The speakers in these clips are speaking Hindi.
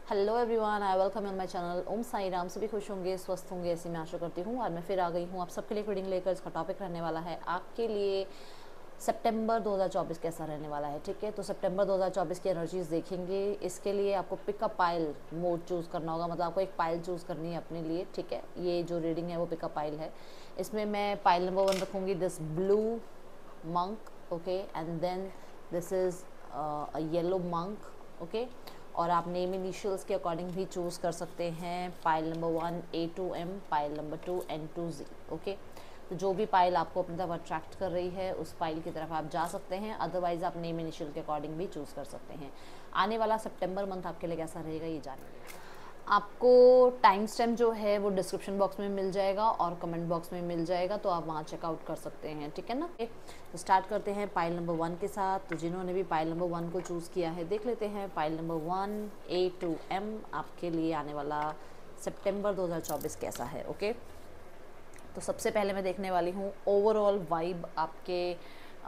Hello everyone, I welcome on my channel. Om Sai Ram. सभी खुश होंगे, स्वस्थ होंगे, ऐसी मैं आशा करती हूँ। आज मैं फिर आ गई हूँ आप सबके लिए रीडिंग लेकर। इसका टॉपिक रहने वाला है आपके लिए सितंबर 2024 कैसा रहने वाला है। ठीक है, तो सितंबर 2024 की एनर्जीज देखेंगे। इसके लिए आपको पिकअप पाइल मोड चूज़ करना होगा, मतलब आपको एक पाइल चूज़ करनी है अपने लिए। ठीक है, ये जो रीडिंग है वो पिकअप पाइल है। इसमें मैं पाइल नंबर 1 रखूँगी, this blue monk, okay, and then this is a yellow monk, okay। और आप नेम इनिशियल्स के अकॉर्डिंग भी चूज़ कर सकते हैं। Pile number 1 A2M, pile number 2 N2Z, okay. तो जो भी पाइल आपको अपनी तरफ अट्रैक्ट कर रही है उस पाइल की तरफ आप जा सकते हैं, अदरवाइज आप नेम इनिशियल के अकॉर्डिंग भी चूज़ कर सकते हैं। आने वाला सितंबर मंथ आपके लिए कैसा रहेगा ये जानेंगे। आपको टाइम स्टैम्प जो है वो डिस्क्रिप्शन बॉक्स में मिल जाएगा और कमेंट बॉक्स में मिल जाएगा, तो आप वहाँ चेकआउट कर सकते हैं। ठीक है ना। तो स्टार्ट करते हैं पाइल नंबर 1 के साथ। तो जिन्होंने भी पाइल नंबर 1 को चूज़ किया है देख लेते हैं। पाइल नंबर 1 A2M आपके लिए आने वाला सितंबर 2024 कैसा है। ओके, तो सबसे पहले मैं देखने वाली हूँ ओवरऑल वाइब आपके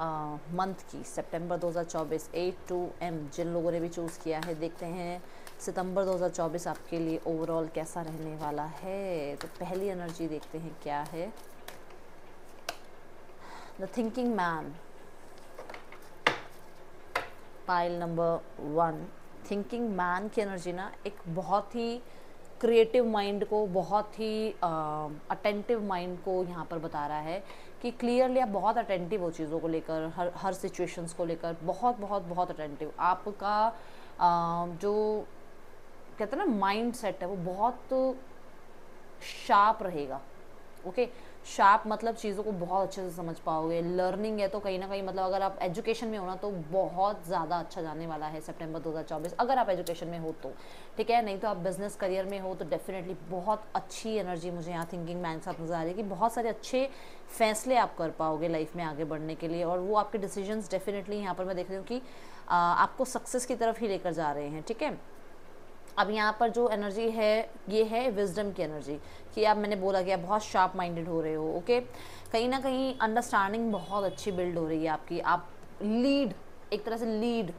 मंथ की, सितंबर 2024 A2M जिन लोगों ने भी चूज़ किया है। देखते हैं सितंबर 2024 आपके लिए ओवरऑल कैसा रहने वाला है। तो पहली एनर्जी देखते हैं क्या है। The thinking man, pile number 1। Thinking man की एनर्जी ना एक बहुत ही क्रिएटिव माइंड को, बहुत ही अटेंटिव माइंड को यहाँ पर बता रहा है कि क्लियरली आप बहुत अटेंटिव हो चीज़ों को लेकर, हर सिचुएशंस को लेकर बहुत बहुत बहुत अटेंटिव। आपका जो कहते हैं ना माइंड सेट है वो बहुत शार्प रहेगा। ओके, शार्प मतलब चीज़ों को बहुत अच्छे से समझ पाओगे। लर्निंग है तो कहीं ना कहीं, मतलब अगर आप एजुकेशन में हो ना तो बहुत ज़्यादा अच्छा जाने वाला है सितंबर 2024, अगर आप एजुकेशन में हो तो। ठीक है, नहीं तो आप बिजनेस करियर में हो तो डेफिनेटली बहुत अच्छी एनर्जी मुझे यहाँ थिंकिंग मैन के साथ नजर आ रही है कि बहुत सारे अच्छे फैसले आप कर पाओगे लाइफ में आगे बढ़ने के लिए, और वो आपके डिसीजंस डेफिनेटली यहाँ पर मैं देख रही हूँ कि आपको सक्सेस की तरफ ही लेकर जा रहे हैं। ठीक है, अब यहाँ पर जो एनर्जी है ये है विजडम की एनर्जी, कि आप, मैंने बोला कि आप बहुत शार्प माइंडेड हो रहे हो। ओके, कहीं ना कहीं अंडरस्टैंडिंग बहुत अच्छी बिल्ड हो रही है आपकी। आप लीड, एक तरह से लीड,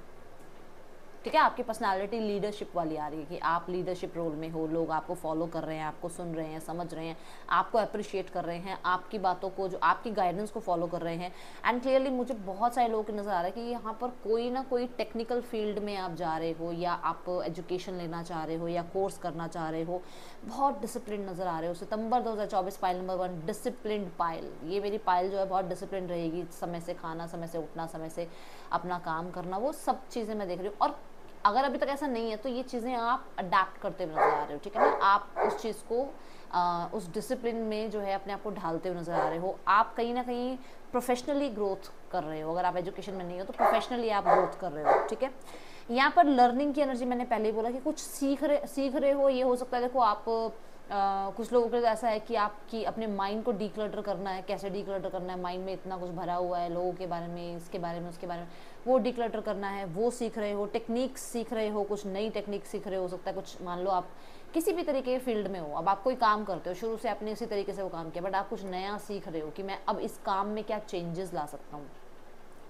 ठीक है, आपकी पर्सनालिटी लीडरशिप वाली आ रही है कि आप लीडरशिप रोल में हो। लोग आपको फॉलो कर रहे हैं, आपको सुन रहे हैं, समझ रहे हैं, आपको अप्रिशिएट कर रहे हैं, आपकी बातों को, जो आपकी गाइडेंस को फॉलो कर रहे हैं। एंड क्लियरली मुझे बहुत सारे लोगों की नज़र आ रहा है कि यहाँ पर कोई ना कोई टेक्निकल फील्ड में आप जा रहे हो, या आप एजुकेशन लेना चाह रहे हो, या कोर्स करना चाह रहे हो। बहुत डिसिप्लिन नज़र आ रहे हो। सितंबर 2024 पाइल नंबर 1 डिसिप्लिन पाइल। ये मेरी पाइल जो है बहुत डिसिप्लिन रहेगी। समय से खाना, समय से उठना, समय से अपना काम करना, वो सब चीज़ें मैं देख रही हूँ। और अगर अभी तक ऐसा नहीं है तो ये चीज़ें आप अडेप्ट करते हुए नजर आ रहे हो। ठीक है ना, आप उस चीज़ को उस डिसिप्लिन में जो है अपने आप को ढालते हुए नजर आ रहे हो। आप कहीं ना कहीं प्रोफेशनली ग्रोथ कर रहे हो। अगर आप एजुकेशन में नहीं हो तो प्रोफेशनली आप ग्रोथ कर रहे हो। ठीक है, यहाँ पर लर्निंग की एनर्जी, मैंने पहले ही बोला कि कुछ सीख रहे हो। ये हो सकता है, देखो आप कुछ लोगों के लिए ऐसा है कि आपकी अपने माइंड को डीक्लटर करना है। कैसे डीक्लटर करना है, माइंड में इतना कुछ भरा हुआ है लोगों के बारे में, इसके बारे में, उसके बारे में, वो डीक्लटर करना है, वो सीख रहे हो। टेक्निक्स सीख रहे हो, कुछ नई टेक्निक सीख रहे हो सकता है। कुछ मान लो आप किसी भी तरीके के फील्ड में हो, अब आप कोई काम करते हो, शुरू से आपने इसी तरीके से वो काम किया, बट आप कुछ नया सीख रहे हो कि मैं अब इस काम में क्या चेंजेस ला सकता हूँ,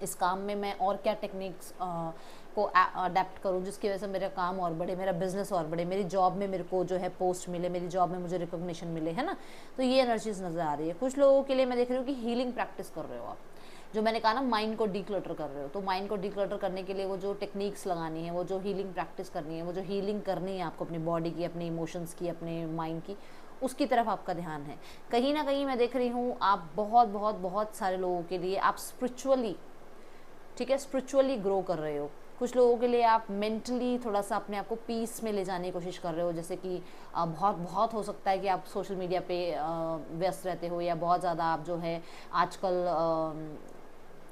इस काम में मैं और क्या टेक्निक्स को अडेप्ट करूँ जिसकी वजह से मेरा काम और बढ़े, मेरा बिजनेस और बढ़े, मेरी जॉब में मेरे को जो है पोस्ट मिले, मेरी जॉब में मुझे रिकॉग्निशन मिले, है ना। तो ये एनर्जीज नज़र आ रही है। कुछ लोगों के लिए मैं देख रही हूँ कि हीलिंग प्रैक्टिस कर रहे हो आप, जो मैंने कहा ना माइंड को डीक्लटर कर रहे हो। तो माइंड को डीक्लटर करने के लिए वो जो टेक्निक्स लगानी है, वो जो हीलिंग प्रैक्टिस करनी है, वो जो हीलिंग करनी है आपको अपनी बॉडी की, अपने इमोशंस की, अपने माइंड की, उसकी तरफ आपका ध्यान है। कहीं ना कहीं मैं देख रही हूँ आप बहुत बहुत बहुत सारे लोगों के लिए आप स्पिरिचुअली, ठीक है, स्पिरिचुअली ग्रो कर रहे हो। कुछ लोगों के लिए आप मेंटली थोड़ा सा अपने आप को पीस में ले जाने की कोशिश कर रहे हो। जैसे कि बहुत बहुत हो सकता है कि आप सोशल मीडिया पे व्यस्त रहते हो, या बहुत ज़्यादा आप जो है आजकल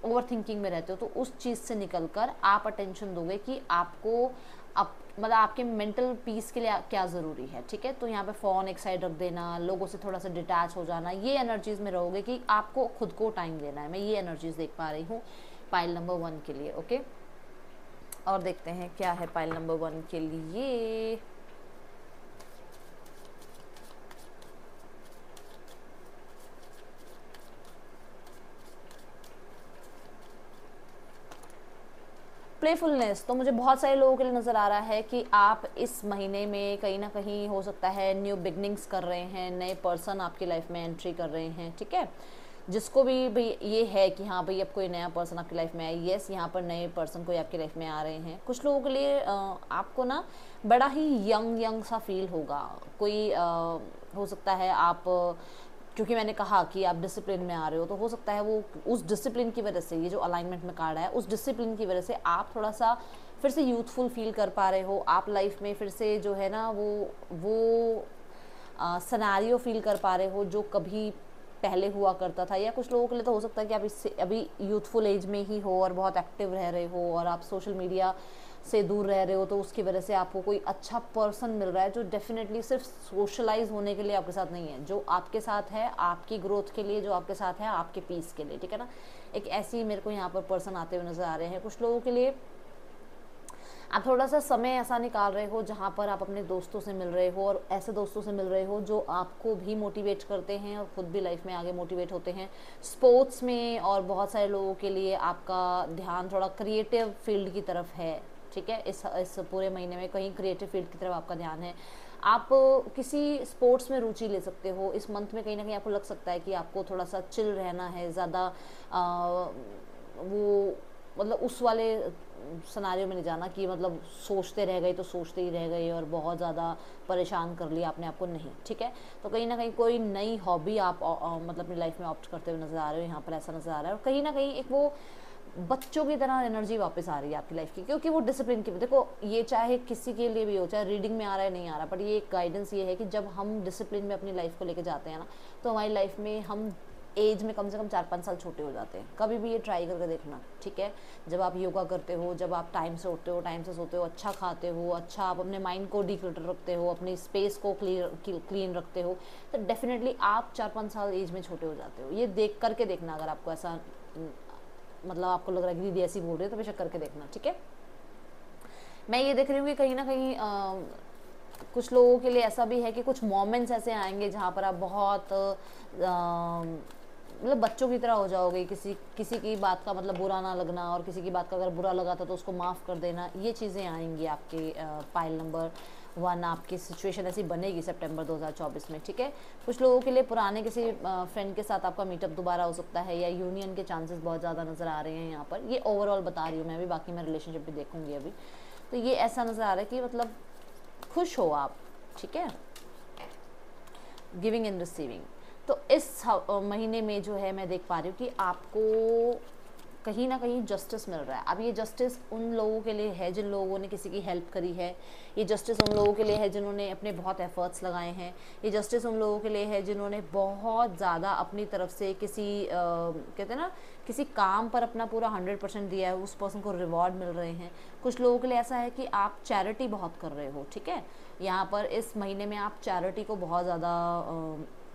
ओवर थिंकिंग में रहते हो। तो उस चीज़ से निकल कर आप अटेंशन दोगे कि आपको मतलब आपके मेंटल पीस के लिए क्या ज़रूरी है। ठीक है, तो यहाँ पे फ़ोन एक साइड रख देना, लोगों से थोड़ा सा डिटैच हो जाना, ये एनर्जीज़ में रहोगे कि आपको खुद को टाइम देना है। मैं ये एनर्जीज़ देख पा रही हूँ पाइल नंबर 1 के लिए। ओके, और देखते हैं क्या है पाइल नंबर 1 के लिए। प्लेफुलनेस, तो मुझे बहुत सारे लोगों के लिए नज़र आ रहा है कि आप इस महीने में कहीं ना कहीं हो सकता है न्यू बिगनिंग्स कर रहे हैं, नए पर्सन आपकी लाइफ में एंट्री कर रहे हैं, ठीक है। जिसको भी भाई ये है कि हाँ भाई अब कोई नया पर्सन आपकी लाइफ में आए, यस यहाँ पर नए पर्सन कोई आपकी लाइफ में आ रहे हैं। कुछ लोगों के लिए आपको ना बड़ा ही यंग सा फील होगा। कोई हो सकता है आप, क्योंकि मैंने कहा कि आप डिसिप्लिन में आ रहे हो, तो हो सकता है वो उस डिसिप्लिन की वजह से, ये जो अलाइनमेंट में कार्ड है, उस डिसिप्लिन की वजह से आप थोड़ा सा फिर से यूथफुल फील कर पा रहे हो। आप लाइफ में फिर से जो है ना वो सिनेरियो फील कर पा रहे हो जो कभी पहले हुआ करता था। या कुछ लोगों के लिए तो हो सकता है कि आप इससे अभी यूथफुल एज में ही हो और बहुत एक्टिव रह रहे हो और आप सोशल मीडिया से दूर रह रहे हो, तो उसकी वजह से आपको कोई अच्छा पर्सन मिल रहा है जो डेफिनेटली सिर्फ सोशलाइज होने के लिए आपके साथ नहीं है, जो आपके साथ है आपकी ग्रोथ के लिए, जो आपके साथ है आपके पीस के लिए, ठीक है ना। एक ऐसी मेरे को यहाँ पर पर्सन आते हुए नज़र आ रहे हैं। कुछ लोगों के लिए आप थोड़ा सा समय ऐसा निकाल रहे हो जहाँ पर आप अपने दोस्तों से मिल रहे हो, और ऐसे दोस्तों से मिल रहे हो जो आपको भी मोटिवेट करते हैं और ख़ुद भी लाइफ में आगे मोटिवेट होते हैं स्पोर्ट्स में। और बहुत सारे लोगों के लिए आपका ध्यान थोड़ा क्रिएटिव फील्ड की तरफ है, ठीक है। इस पूरे महीने में कहीं क्रिएटिव फील्ड की तरफ आपका ध्यान है। आप किसी स्पोर्ट्स में रुचि ले सकते हो इस मंथ में। कहीं ना कहीं आपको लग सकता है कि आपको थोड़ा सा चिल रहना है, ज़्यादा वो मतलब उस वाले सिनेरियो में नहीं जाना कि मतलब सोचते रह गए तो सोचते ही रह गए और बहुत ज़्यादा परेशान कर लिया अपने आप को, नहीं, ठीक है। तो कहीं ना कहीं कोई नई हॉबी आप मतलब अपनी लाइफ में ऑप्ट करते हुए नज़र आ रहे हो, यहाँ पर ऐसा नज़र आ रहा है। और कहीं ना कहीं एक वो बच्चों की तरह एनर्जी वापस आ रही है आपकी लाइफ की, क्योंकि वो डिसिप्लिन की, देखो ये चाहे किसी के लिए भी हो, चाहे रीडिंग में आ रहा है नहीं आ रहा, बट ये एक गाइडेंस ये है कि जब हम डिसिप्लिन में अपनी लाइफ को लेके जाते हैं ना, तो हमारी लाइफ में हम एज में कम से कम 4-5 साल छोटे हो जाते हैं। कभी भी ये ट्राई करके देखना, ठीक है। जब आप योगा करते हो, जब आप टाइम से उठते हो, टाइम से सोते हो, अच्छा खाते हो, अच्छा आप अपने माइंड को डिक्लटर रखते हो, अपनी स्पेस को क्लीन रखते हो, तो डेफिनेटली आप 4-5 साल एज में छोटे हो जाते हो। ये देख करके देखना, अगर आपको ऐसा मतलब आपको लग रहा है कि दीदी ऐसी बोल रही है तो बेशक करके देखना, ठीक है। मैं ये देख रही हूँ कि कहीं ना कहीं कुछ लोगों के लिए ऐसा भी है कि कुछ मोमेंट्स ऐसे आएंगे जहाँ पर आप बहुत मतलब बच्चों की तरह हो जाओगे। किसी की बात का मतलब बुरा ना लगना, और किसी की बात का अगर बुरा लगा था तो उसको माफ़ कर देना, ये चीज़ें आएंगी आपके पाइल नंबर 1। आपकी सिचुएशन ऐसी बनेगी सितंबर 2024 में, ठीक है। कुछ लोगों के लिए पुराने किसी फ्रेंड के साथ आपका मीटअप दोबारा हो सकता है, या यूनियन के चांसेस बहुत ज़्यादा नज़र आ रहे हैं यहाँ पर। ये ओवरऑल बता रही हूँ मैं भी, बाकी मैं रिलेशनशिप भी देखूँगी अभी। तो ये ऐसा नज़र आ रहा है कि मतलब खुश हो आप, ठीक है, गिविंग एंड रिसीविंग। तो इस महीने में जो है मैं देख पा रही हूँ कि आपको कहीं ना कहीं जस्टिस मिल रहा है। अब ये जस्टिस उन लोगों के लिए है जिन लोगों ने किसी की हेल्प करी है, ये जस्टिस उन लोगों के लिए है जिन्होंने अपने बहुत एफर्ट्स लगाए हैं, ये जस्टिस उन लोगों के लिए है जिन्होंने बहुत ज़्यादा अपनी तरफ से किसी कहते हैं ना किसी काम पर अपना पूरा 100% दिया है, उस पर्सन को रिवॉर्ड मिल रहे हैं। कुछ लोगों के लिए ऐसा है कि आप चैरिटी बहुत कर रहे हो, ठीक है। यहाँ पर इस महीने में आप चैरिटी को बहुत ज़्यादा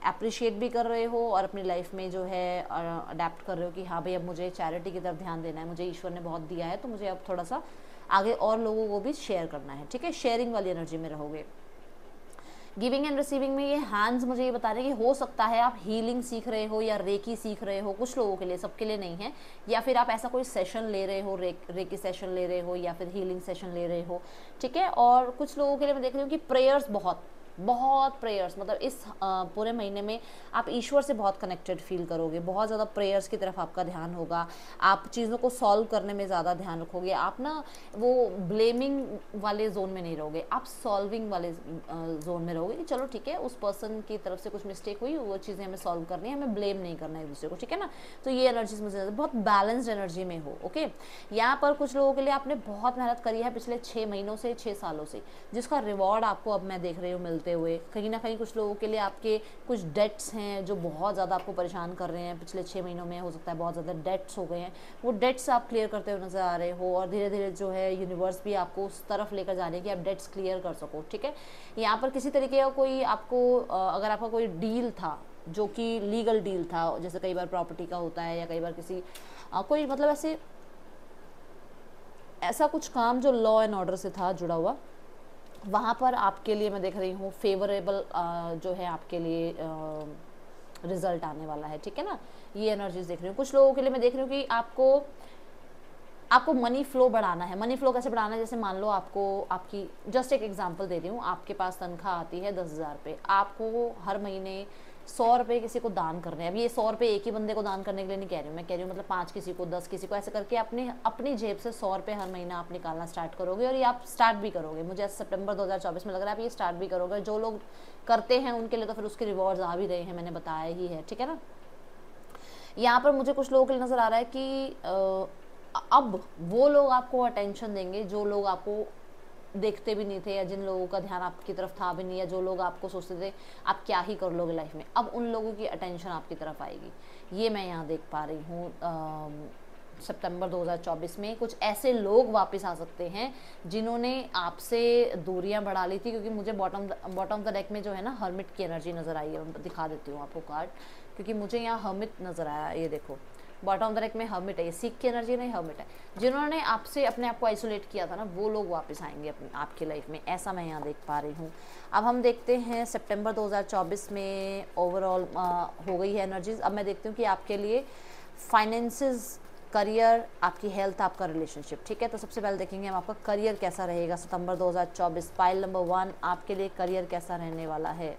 अप्रिशिएट भी कर रहे हो और अपनी लाइफ में जो है अडेप्ट कर रहे हो कि हाँ भाई अब मुझे चैरिटी की तरफ ध्यान देना है, मुझे ईश्वर ने बहुत दिया है तो मुझे अब थोड़ा सा आगे और लोगों को भी शेयर करना है, ठीक है। शेयरिंग वाली एनर्जी में रहोगे। गिविंग एंड रिसीविंग में ये हैंड्स मुझे ये बता रहे हैं कि हो सकता है आप हीलिंग सीख रहे हो या रेकी सीख रहे हो, कुछ लोगों के लिए, सबके लिए नहीं है। या फिर आप ऐसा कोई सेशन ले रहे हो, रेकी सेशन ले रहे हो या फिर हीलिंग सेशन ले रहे हो, ठीक है। और कुछ लोगों के लिए मैं देख रही हूँ कि प्रेयर्स, बहुत प्रेयर्स, मतलब इस पूरे महीने में आप ईश्वर से बहुत कनेक्टेड फील करोगे, बहुत ज़्यादा प्रेयर्स की तरफ आपका ध्यान होगा। आप चीज़ों को सॉल्व करने में ज़्यादा ध्यान रखोगे। आप ना वो ब्लेमिंग वाले जोन में नहीं रहोगे, आप सॉल्विंग वाले जोन में रहोगे कि चलो ठीक है उस पर्सन की तरफ से कुछ मिस्टेक हुई, वो चीज़ें हमें सॉल्व करनी है, हमें ब्लेम नहीं करना है एक दूसरे को, ठीक है ना। तो ये एनर्जीज मुझे बहुत बैलेंस्ड एनर्जी में हो, ओके। यहाँ पर कुछ लोगों के लिए आपने बहुत मेहनत करी है पिछले 6 महीनों से, 6 सालों से, जिसका रिवॉर्ड आपको अब मैं देख रही हूँ मिलते हुए। कहीं ना कहीं कुछ लोगों के लिए आपके कुछ डेट्स हैं जो बहुत ज़्यादा आपको परेशान कर रहे हैं पिछले 6 महीनों में, हो सकता है बहुत ज़्यादा डेट्स हो गए हैं, वो डेट्स आप क्लियर करते हुए नज़र आ रहे हो। और धीरे धीरे जो है यूनिवर्स भी आपको उस तरफ लेकर जा रही है कि आप डेट्स क्लियर कर सको, ठीक है। यहाँ पर किसी तरीके का कोई आपको अगर आपका कोई डील था जो कि लीगल डील था, जैसे कई बार प्रॉपर्टी का होता है या कई बार किसी कोई मतलब ऐसा कुछ काम जो लॉ एंड ऑर्डर से था जुड़ा हुआ, वहाँ पर आपके लिए मैं देख रही हूँ फेवरेबल जो है आपके लिए रिजल्ट आने वाला है, ठीक है ना। ये एनर्जीज देख रही हूँ। कुछ लोगों के लिए मैं देख रही हूँ कि आपको मनी फ्लो बढ़ाना है। मनी फ्लो कैसे बढ़ाना है, जैसे मान लो आपको, आपकी जस्ट एक एग्जांपल दे रही हूँ, आपके पास तनख्वाह आती है 10,000 रुपये, आपको हर महीने 100 रुपये किसी को दान करने हैं। अब ये 100 रुपये एक ही बंदे को दान करने के लिए नहीं कह रही हूँ मैं, कह रही हूँ मतलब 5 किसी को, 10 किसी को, ऐसे करके अपनी जेब से 100 रुपये हर महीना आप निकालना स्टार्ट करोगे। और ये आप स्टार्ट भी करोगे, मुझे सितंबर 2024 में लग रहा है आप ये स्टार्ट भी करोगे। जो लोग करते हैं उनके लिए तो फिर उसके रिवॉर्ड्स आ भी रहे हैं, मैंने बताया ही है, ठीक है ना। यहाँ पर मुझे कुछ लोगों के लिए नज़र आ रहा है कि अब वो लोग आपको अटेंशन देंगे जो लोग आपको देखते भी नहीं थे, या जिन लोगों का ध्यान आपकी तरफ था भी नहीं, या जो लोग आपको सोचते थे आप क्या ही कर लोगे लाइफ में, अब उन लोगों की अटेंशन आपकी तरफ आएगी। ये मैं यहाँ देख पा रही हूँ। सितंबर 2024 में कुछ ऐसे लोग वापस आ सकते हैं जिन्होंने आपसे दूरियां बढ़ा ली थी, क्योंकि मुझे बॉटम ऑफ द डेक में जो है ना हर्मिट की एनर्जी नज़र आई है। मैं दिखा देती हूँ आपको कार्ड, क्योंकि मुझे यहाँ हर्मिट नज़र आया। ये देखो बॉटम ऑफ द डेक में हर्मिट है, ये सीख की एनर्जी नहीं, हर्मिट है। जिन्होंने आपसे अपने आप को आइसोलेट किया था ना, वो लोग वापस आएंगे अपनी आपकी लाइफ में, ऐसा मैं यहाँ देख पा रही हूँ। अब हम देखते हैं सितंबर 2024 में ओवरऑल हो गई है एनर्जीज। अब मैं देखती हूँ कि आपके लिए फाइनेंसेस, करियर, आपकी हेल्थ, आपका रिलेशनशिप, ठीक है। तो सबसे पहले देखेंगे हम आपका करियर कैसा रहेगा सितंबर 2024। पाइल नंबर 1 आपके लिए करियर कैसा रहने वाला है।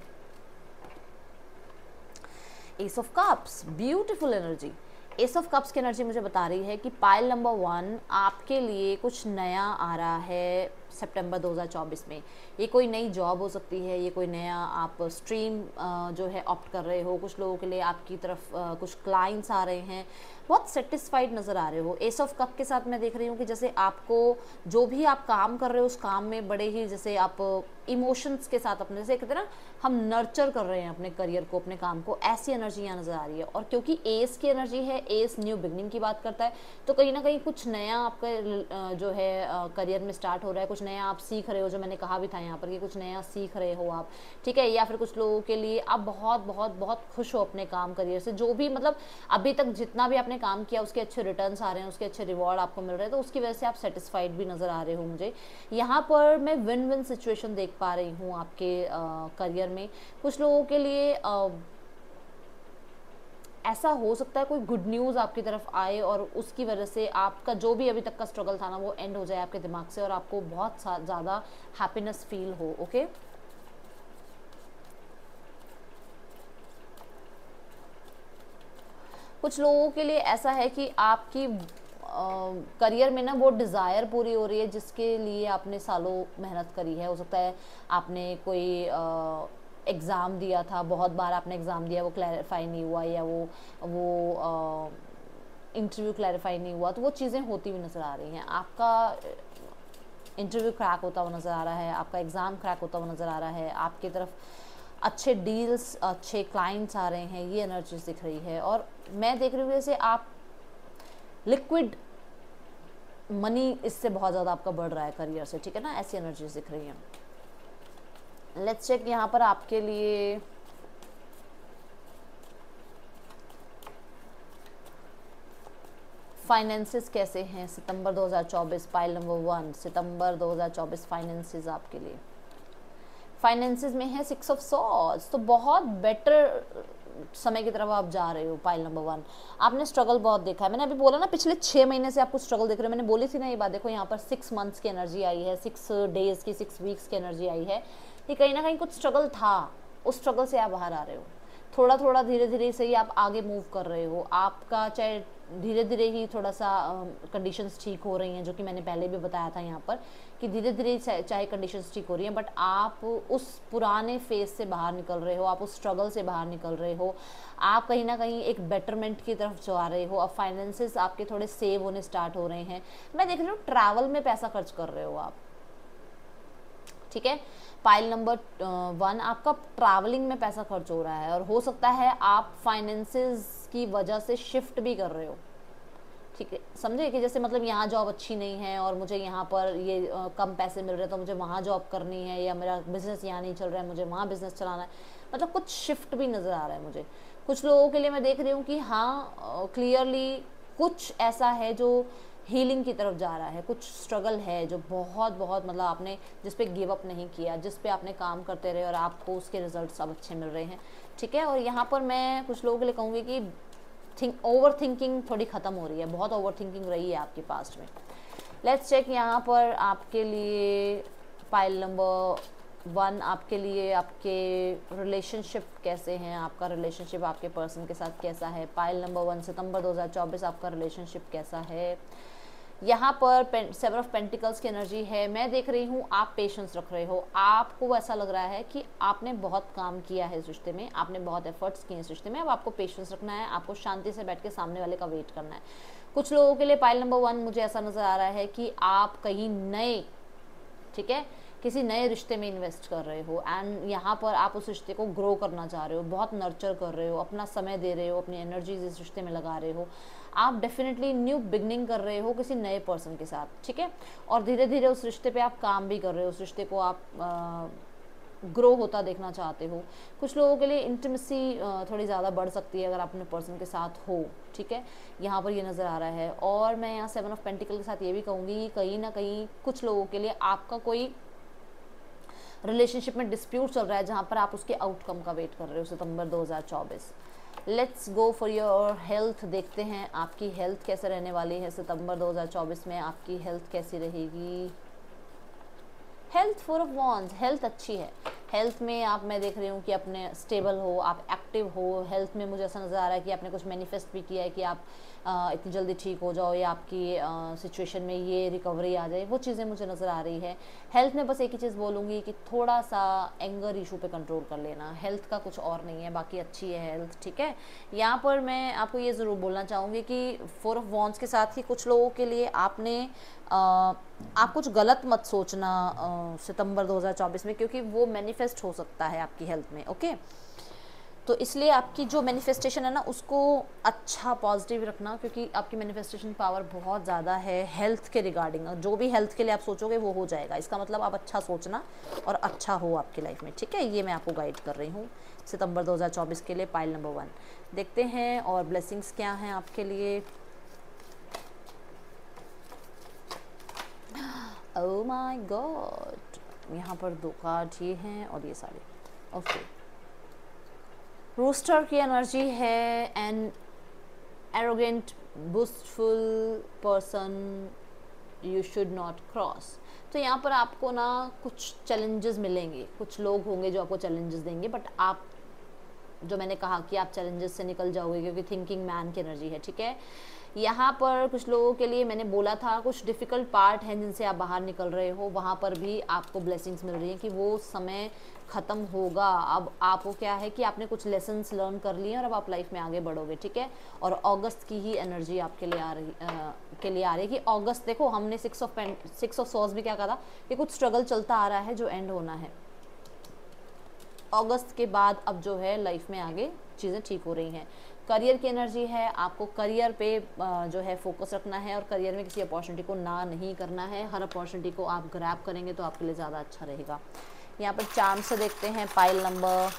S of cups, beautiful energy. S of cups की एनर्जी मुझे बता रही है कि पाइल नंबर 1 आपके लिए कुछ नया आ रहा है सितंबर 2024 में। ये कोई नई जॉब हो सकती है, ये कोई नया आप स्ट्रीम जो है ऑप्ट कर रहे हो। कुछ लोगों के लिए आपकी तरफ कुछ क्लाइंट्स आ रहे हैं, बहुत सेटिस्फाइड नज़र आ रहे हो। एस ऑफ कप के साथ मैं देख रही हूँ कि जैसे आपको जो भी आप काम कर रहे हो उस काम में बड़े ही जैसे आप इमोशंस के साथ अपने, जैसे कहते हैं ना हम नर्चर कर रहे हैं अपने करियर को, अपने काम को, ऐसी एनर्जी यहाँ नज़र आ रही है। और क्योंकि एस की एनर्जी है, एस न्यू बिगनिंग की बात करता है, तो कहीं ना कहीं कुछ नया आपका जो है करियर में स्टार्ट हो रहा है, कुछ नया आप सीख रहे हो, जो मैंने कहा भी था यहाँ पर कि कुछ नया सीख रहे हो आप, ठीक है। या फिर कुछ लोगों के लिए आप बहुत बहुत बहुत खुश हो अपने काम करियर से, जो भी मतलब अभी तक जितना भी आपने काम किया उसके अच्छे रिटर्न्स आ रहे हैं, उसके अच्छे रिवॉर्ड आपको मिल रहे हैं, तो उसकी वजह से आप सेटिस्फाइड भी नज़र आ रहे हो। मुझे यहाँ पर मैं विन विन सिचुएशन देख पा रही हूँ आपके करियर में। कुछ लोगों के लिए ऐसा हो सकता है कोई गुड न्यूज़ आपकी तरफ आए और उसकी वजह से आपका जो भी अभी तक का स्ट्रगल था ना वो एंड हो जाए आपके दिमाग से, और आपको बहुत ज़्यादा हैप्पीनेस फील हो, ओके। कुछ लोगों के लिए ऐसा है कि आपकी करियर में ना वो डिज़ायर पूरी हो रही है जिसके लिए आपने सालों मेहनत करी है। हो सकता है आपने कोई एग्ज़ाम दिया था, बहुत बार आपने एग्ज़ाम दिया, वो क्लैरिफाई नहीं हुआ, या वो इंटरव्यू क्लैरिफाई नहीं हुआ, तो वो चीज़ें होती हुई नज़र आ रही हैं। आपका इंटरव्यू क्रैक होता हुआ नज़र आ रहा है, आपका एग्ज़ाम क्रैक होता हुआ नज़र आ रहा है, आपकी तरफ अच्छे डील्स, अच्छे क्लाइंट्स आ रहे हैं, ये एनर्जी दिख रही है। और मैं देख रही हूँ जैसे आप लिक्विड मनी इससे बहुत ज़्यादा आपका बढ़ रहा है करियर से, ठीक है ना, ऐसी एनर्जी दिख रही है। लेट्स चेक यहाँ पर आपके लिए फाइनेंसेस कैसे हैं सितंबर 2024। पाइल नंबर 1 सितंबर 2024 फाइनेंसेस आपके लिए, फाइनेंसेस में है 6 ऑफ सॉर्ड्स, तो बहुत बेटर समय की तरफ आप जा रहे हो। पाइल नंबर 1 आपने स्ट्रगल बहुत देखा है, मैंने अभी बोला ना पिछले 6 महीने से आपको स्ट्रगल देख रहे हो, मैंने बोली थी ना ये बात। देखो यहाँ पर 6 मंथ्स की एनर्जी आई है, 6 डेज की, 6 वीक्स की एनर्जी आई है, कि कहीं ना कहीं कुछ स्ट्रगल था, उस स्ट्रगल से आप बाहर आ रहे हो। थोड़ा थोड़ा धीरे धीरे से ही आप आगे मूव कर रहे हो। आपका चाहे धीरे धीरे ही थोड़ा सा कंडीशंस ठीक हो रही हैं, जो कि मैंने पहले भी बताया था यहाँ पर कि धीरे धीरे चाहे कंडीशंस ठीक हो रही हैं, बट आप उस पुराने फेज से बाहर निकल रहे हो, आप उस स्ट्रगल से बाहर निकल रहे हो, आप कहीं ना कहीं एक बेटरमेंट की तरफ जा रहे हो। अब फाइनेंसेस आपके थोड़े सेव होने स्टार्ट हो रहे हैं। मैं देख रही हूँ ट्रैवल में पैसा खर्च कर रहे हो आप, ठीक है। पाइल नंबर 1 आपका ट्रैवलिंग में पैसा खर्च हो रहा है, और हो सकता है आप फाइनेंसेस की वजह से शिफ्ट भी कर रहे हो, ठीक है, समझे कि जैसे मतलब यहाँ जॉब अच्छी नहीं है और मुझे यहाँ पर ये कम पैसे मिल रहे हैं, तो मुझे वहाँ जॉब करनी है, या मेरा बिजनेस यहाँ नहीं चल रहा है, मुझे वहाँ बिजनेस चलाना है, मतलब कुछ शिफ्ट भी नज़र आ रहा है मुझे। कुछ लोगों के लिए मैं देख रही हूँ कि हाँ क्लियरली कुछ ऐसा है जो हीलिंग की तरफ जा रहा है, कुछ स्ट्रगल है जो बहुत बहुत मतलब आपने जिस पे गिव अप नहीं किया, जिस पे आपने काम करते रहे और आपको उसके रिजल्ट्स अब अच्छे मिल रहे हैं, ठीक है। और यहाँ पर मैं कुछ लोगों के लिए कहूँगी कि ओवर थिंकिंग थोड़ी ख़त्म हो रही है, बहुत ओवर थिंकिंग रही है आपके पास्ट में। लेट्स चेक यहाँ पर आपके लिए पाइल नंबर 1 आपके लिए आपके रिलेशनशिप कैसे हैं, आपका रिलेशनशिप आपके पर्सन के साथ कैसा है। पाइल नंबर 1 सितंबर 2024 आपका रिलेशनशिप कैसा है। यहाँ पर 7 ऑफ पेंटिकल्स की एनर्जी है। मैं देख रही हूँ आप पेशेंस रख रहे हो, आपको ऐसा लग रहा है कि आपने बहुत काम किया है इस रिश्ते में, आपने बहुत एफर्ट्स किए इस रिश्ते में, अब आपको पेशेंस रखना है, आपको शांति से बैठ के सामने वाले का वेट करना है। कुछ लोगों के लिए पाइल नंबर 1 मुझे ऐसा नज़र आ रहा है कि आप कहीं नए, ठीक है, किसी नए रिश्ते में इन्वेस्ट कर रहे हो एंड यहाँ पर आप उस रिश्ते को ग्रो करना चाह रहे हो, बहुत नर्चर कर रहे हो, अपना समय दे रहे हो, अपनी एनर्जीज इस रिश्ते में लगा रहे हो। आप डेफिनेटली न्यू बिगनिंग कर रहे हो किसी नए पर्सन के साथ, ठीक है, और धीरे धीरे उस रिश्ते पे आप काम भी कर रहे हो, उस रिश्ते को आप ग्रो होता देखना चाहते हो। कुछ लोगों के लिए इंटीमेसी थोड़ी ज़्यादा बढ़ सकती है अगर आप अपने पर्सन के साथ हो, ठीक है, यहाँ पर ये नज़र आ रहा है। और मैं यहाँ 7 ऑफ पेंटिकल के साथ ये भी कहूँगी कि कहीं ना कहीं कुछ लोगों के लिए आपका कोई रिलेशनशिप में डिस्प्यूट चल रहा है जहाँ पर आप उसके आउटकम का वेट कर रहे हो सितंबर 2024। Let's go for your health, देखते हैं आपकी हेल्थ कैसे रहने वाली है सितंबर 2024 में, आपकी हेल्थ कैसी रहेगी। हेल्थ 4 ऑफ वॉन्ड्स, हेल्थ अच्छी है। हेल्थ में आप, मैं देख रही हूँ कि अपने स्टेबल हो, आप एक्टिव हो। हेल्थ में मुझे ऐसा नज़र आ रहा है कि आपने कुछ मैनिफेस्ट भी किया है कि आप इतनी जल्दी ठीक हो जाओ या आपकी सिचुएशन में ये रिकवरी आ जाए, वो चीज़ें मुझे नज़र आ रही है। हेल्थ में बस एक ही चीज़ बोलूँगी कि थोड़ा सा एंगर इशू पे कंट्रोल कर लेना, हेल्थ का कुछ और नहीं है, बाकी अच्छी है हेल्थ, ठीक है। यहाँ पर मैं आपको ये ज़रूर बोलना चाहूँगी कि 4 ऑफ वॉन्ड्स के साथ ही कुछ लोगों के लिए आप कुछ गलत मत सोचना सितंबर 2024 में, क्योंकि वो मैनिफेस्ट हो सकता है आपकी हेल्थ में, ओके। तो इसलिए आपकी जो मैनिफेस्टेशन है ना उसको अच्छा पॉजिटिव रखना, क्योंकि आपकी मैनिफेस्टेशन पावर बहुत ज़्यादा है हेल्थ के रिगार्डिंग। जो भी हेल्थ के लिए आप सोचोगे वो हो जाएगा, इसका मतलब आप अच्छा सोचना और अच्छा हो आपकी लाइफ में, ठीक है। ये मैं आपको गाइड कर रही हूँ सितंबर 2024 के लिए पाइल नंबर 1। देखते हैं और ब्लेसिंग्स क्या हैं आपके लिए। ओह माय गॉड, यहाँ पर 2 कार्ड ये हैं और ये सारे, ओके। रूस्टर की एनर्जी है, an arrogant boastful person you should not cross. तो यहाँ पर आपको ना कुछ चैलेंजेस मिलेंगे, कुछ लोग होंगे जो आपको चैलेंजेस देंगे, बट आप, जो मैंने कहा कि आप चैलेंजेस से निकल जाओगे क्योंकि थिंकिंग मैन की एनर्जी है, ठीक है। यहाँ पर कुछ लोगों के लिए मैंने बोला था कुछ डिफ़िकल्ट पार्ट हैं जिनसे आप बाहर निकल रहे हो, वहाँ पर भी आपको ब्लेसिंग्स मिल रही हैं कि वो समय ख़त्म होगा। अब आपको क्या है कि आपने कुछ लेसन्स लर्न कर लिए और अब आप लाइफ में आगे बढ़ोगे, ठीक है। और अगस्त की ही एनर्जी आपके लिए आ रही है कि अगस्त, देखो हमने 6 ऑफ सॉर्ड्स भी क्या कहा था कि कुछ स्ट्रगल चलता आ रहा है जो एंड होना है। अगस्त के बाद अब जो है लाइफ में आगे चीज़ें ठीक हो रही हैं। करियर की एनर्जी है, आपको करियर पे जो है फोकस रखना है और करियर में किसी अपॉर्चुनिटी को ना नहीं करना है। हर अपॉर्चुनिटी को आप ग्रैब करेंगे तो आपके लिए ज़्यादा अच्छा रहेगा। यहाँ पर चार्म्स से देखते हैं पाइल नंबर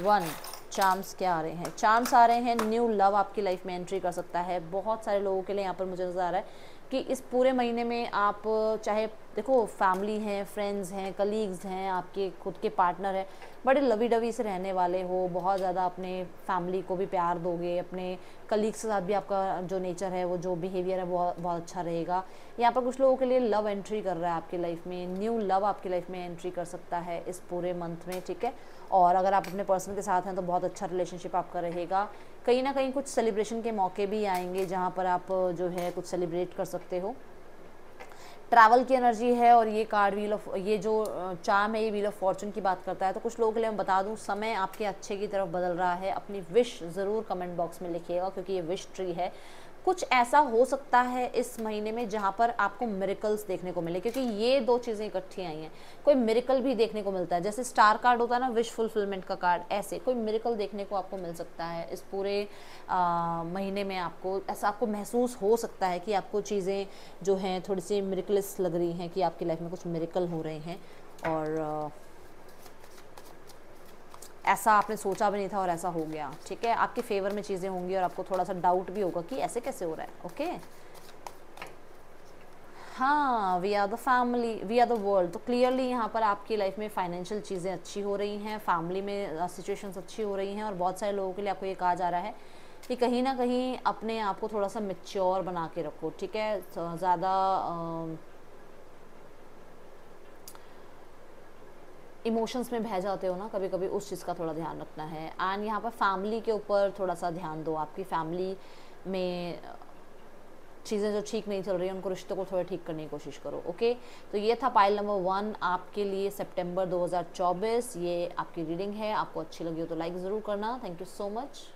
1, चार्म्स क्या आ रहे हैं। चार्म्स आ रहे हैं न्यू लव आपकी लाइफ में एंट्री कर सकता है। बहुत सारे लोगों के लिए यहाँ पर मुझे नज़र आ रहा है कि इस पूरे महीने में आप चाहे देखो फैमिली हैं, फ्रेंड्स हैं, कलीग्स हैं, आपके खुद के पार्टनर हैं, बड़े लवी डवी से रहने वाले हो, बहुत ज़्यादा अपने फैमिली को भी प्यार दोगे, अपने कलीग्स के साथ भी आपका जो नेचर है, वो जो बिहेवियर है वो बहुत अच्छा रहेगा। यहाँ पर कुछ लोगों के लिए लव एंट्री कर रहा है आपकी लाइफ में, न्यू लव आपकी लाइफ में एंट्री कर सकता है इस पूरे मंथ में, ठीक है। और अगर आप अपने पर्सन के साथ हैं तो बहुत अच्छा रिलेशनशिप आपका रहेगा। कहीं ना कहीं कुछ सेलिब्रेशन के मौके भी आएंगे जहाँ पर आप जो है कुछ सेलिब्रेट कर सकते हो। ट्रैवल की एनर्जी है और ये कार्ड व्हील ऑफ, ये जो चार्म है ये व्हील ऑफ फॉर्चून की बात करता है। तो कुछ लोगों के लिए मैं बता दूं समय आपके अच्छे की तरफ बदल रहा है। अपनी विश ज़रूर कमेंट बॉक्स में लिखिएगा क्योंकि ये विश ट्री है। कुछ ऐसा हो सकता है इस महीने में जहाँ पर आपको मिरेकल्स देखने को मिले, क्योंकि ये 2 चीज़ें इकट्ठी आई हैं। कोई मिरेकल भी देखने को मिलता है, जैसे स्टार कार्ड होता है ना विश फुलफिलमेंट का कार्ड, ऐसे कोई मिरेकल देखने को आपको मिल सकता है इस पूरे महीने में। आपको ऐसा आपको महसूस हो सकता है कि आपको चीज़ें जो हैं थोड़ी सी मिरेकलस लग रही हैं, कि आपकी लाइफ में कुछ मिरेकल हो रहे हैं और ऐसा आपने सोचा भी नहीं था और ऐसा हो गया, ठीक है। आपके फेवर में चीज़ें होंगी और आपको थोड़ा सा डाउट भी होगा कि ऐसे कैसे हो रहा है, ओके। हाँ, we are the family, we are the world. तो क्लियरली यहाँ पर आपकी लाइफ में फाइनेंशियल चीज़ें अच्छी हो रही हैं, फैमिली में सिचुएशंस अच्छी हो रही हैं और बहुत सारे लोगों के लिए आपको ये कहा जा रहा है कि कहीं ना कहीं अपने आप को थोड़ा सा मैच्योर बना के रखो, ठीक है। ज़्यादा इमोशंस में बह जाते हो ना कभी कभी, उस चीज़ का थोड़ा ध्यान रखना है। एंड यहाँ पर फैमिली के ऊपर थोड़ा सा ध्यान दो, आपकी फैमिली में चीज़ें जो ठीक नहीं चल रही हैं उनको, रिश्तों को थोड़ा ठीक करने की कोशिश करो, ओके। तो ये था पाइल नंबर 1 आपके लिए सितंबर 2024। ये आपकी रीडिंग है, आपको अच्छी लगी हो तो लाइक ज़रूर करना। Thank you so much.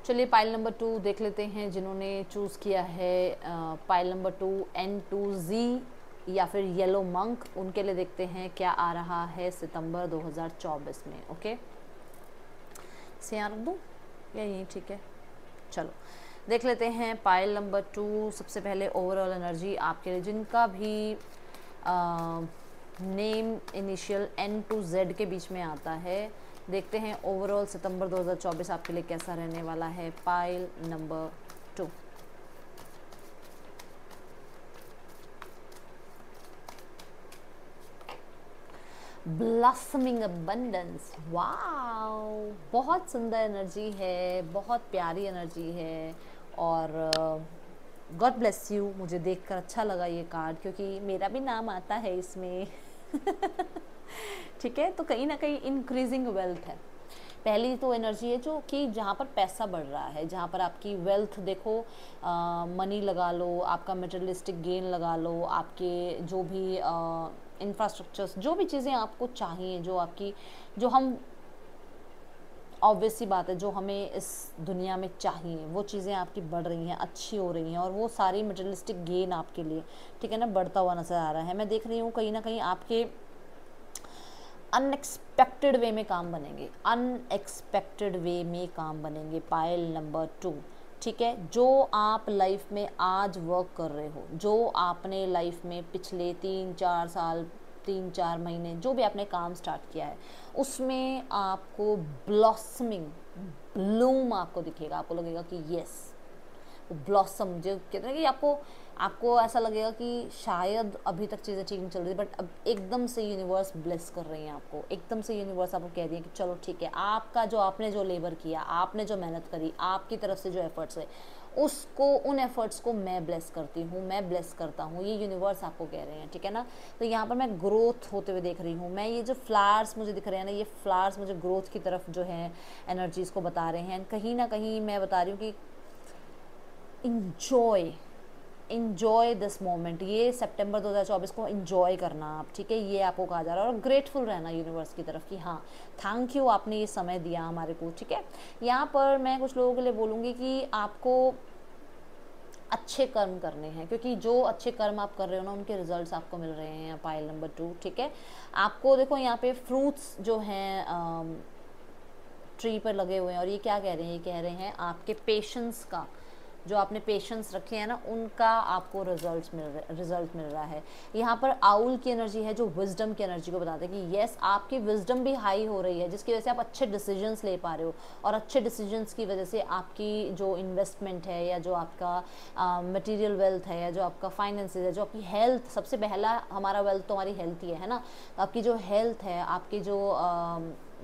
चलिए पाइल नंबर 2 देख लेते हैं, जिन्होंने चूज़ किया है पाइल नंबर 2 N2Z या फिर येलो मंक, उनके लिए देखते हैं क्या आ रहा है सितंबर 2024 में, ओके। से यहाँ रख दूँ या यहीं ठीक है, चलो देख लेते हैं पाइल नंबर 2। सबसे पहले ओवरऑल एनर्जी आपके लिए, जिनका भी name initial N to Z के बीच में आता है, देखते हैं ओवरऑल सितंबर 2024 आपके लिए कैसा रहने वाला है। Pile number 2, blossoming abundance, wow, बहुत सुंदर एनर्जी है, बहुत प्यारी एनर्जी है। और गॉड ब्लेस यू, मुझे देखकर अच्छा लगा ये कार्ड, क्योंकि मेरा भी नाम आता है इसमें ठीक है। तो कहीं ना कहीं इंक्रीजिंग वेल्थ है, पहली तो एनर्जी है जो कि जहाँ पर पैसा बढ़ रहा है, जहाँ पर आपकी वेल्थ देखो, मनी लगा लो, आपका मटेरियलिस्टिक गेन लगा लो, आपके जो भी इंफ्रास्ट्रक्चर्स, जो भी चीज़ें आपको चाहिए, जो आपकी, जो हम ऑब्वियस सी बात है, जो हमें इस दुनिया में चाहिए, वो चीज़ें आपकी बढ़ रही हैं, अच्छी हो रही हैं, और वो सारी मटेरियलिस्टिक गेन आपके लिए, ठीक है ना, बढ़ता हुआ नज़र आ रहा है। मैं देख रही हूँ कहीं ना कहीं आपके अनएक्सपेक्टेड वे में काम बनेंगे, अनएक्सपेक्टेड वे में काम बनेंगे। पाइल नंबर 2, ठीक है। जो आप लाइफ में आज वर्क कर रहे हो, जो आपने लाइफ में पिछले 3-4 साल, 3-4 महीने जो भी आपने काम स्टार्ट किया है, उसमें आपको ब्लॉसमिंग, ब्लूम आपको दिखेगा, आपको लगेगा कि यस, ब्लॉसम, जो कहते हैं कि आपको ऐसा लगेगा कि शायद अभी तक चीज़ें ठीक नहीं चल रही, बट अब एकदम से यूनिवर्स ब्लेस कर रही है आपको, एकदम से यूनिवर्स आपको कह रही है कि चलो ठीक है, आपका जो, आपने जो लेबर किया, आपने जो मेहनत करी, आपकी तरफ से जो एफर्ट्स है, उसको, उन एफर्ट्स को मैं ब्लेस करती हूँ, मैं ब्लेस करता हूँ, ये यूनिवर्स आपको कह रहे हैं, ठीक है ना। तो यहाँ पर मैं ग्रोथ होते हुए देख रही हूँ, मैं ये जो फ्लावर्स मुझे दिख रहे हैं ना, ये फ्लावर्स मुझे ग्रोथ की तरफ जो है एनर्जीज़ को बता रहे हैं। कहीं ना कहीं मैं बता रही हूँ कि इंजॉय दिस मोमेंट, ये सितंबर 2024 को इंजॉय करना आप, ठीक है, ये आपको कहा जा रहा है। और ग्रेटफुल रहना यूनिवर्स की तरफ कि हाँ, थैंक यू, आपने ये समय दिया हमारे को, ठीक है। यहाँ पर मैं कुछ लोगों के लिए बोलूँगी कि आपको अच्छे कर्म करने हैं, क्योंकि जो अच्छे कर्म आप कर रहे हो ना, उनके रिजल्ट्स आपको मिल रहे हैं। पाइल नंबर 2, ठीक है। आपको देखो यहाँ पे फ्रूट्स जो हैं ट्री पर लगे हुए हैं, और ये क्या कह रहे हैं, ये कह रहे हैं आपके पेशेंस का, जो आपने पेशेंस रखे हैं ना, उनका आपको रिजल्ट मिल रहा है। यहाँ पर आउल की एनर्जी है, जो विजडम की एनर्जी को बताते हैं कि यस, आपकी विजडम भी हाई हो रही है, जिसकी वजह से आप अच्छे डिसीजंस ले पा रहे हो, और अच्छे डिसीजंस की वजह से आपकी जो इन्वेस्टमेंट है, या जो आपका मटेरियल वेल्थ है, या जो आपका फाइनेंसेस है, जो आपकी हेल्थ, सबसे पहला हमारा वेल्थ तो हमारी हेल्थ ही है ना। आपकी जो हेल्थ है, आपकी जो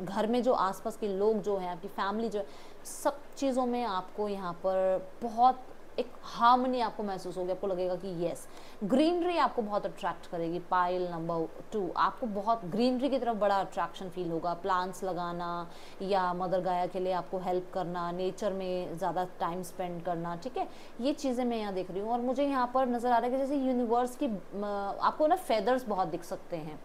घर में जो आसपास के लोग जो हैं, आपकी फैमिली जो है, सब चीज़ों में आपको यहाँ पर बहुत एक हार्मनी आपको महसूस होगी, आपको लगेगा कि यस, ग्रीनरी आपको बहुत अट्रैक्ट करेगी। पाइल नंबर 2, आपको बहुत ग्रीनरी की तरफ बड़ा अट्रैक्शन फील होगा, प्लांट्स लगाना, या मदर गाया के लिए आपको हेल्प करना, नेचर में ज़्यादा टाइम स्पेंड करना, ठीक है, ये चीज़ें मैं यहाँ देख रही हूँ। और मुझे यहाँ पर नज़र आ रहा है कि जैसे यूनिवर्स की आपको ना फेदर्स बहुत दिख सकते हैं,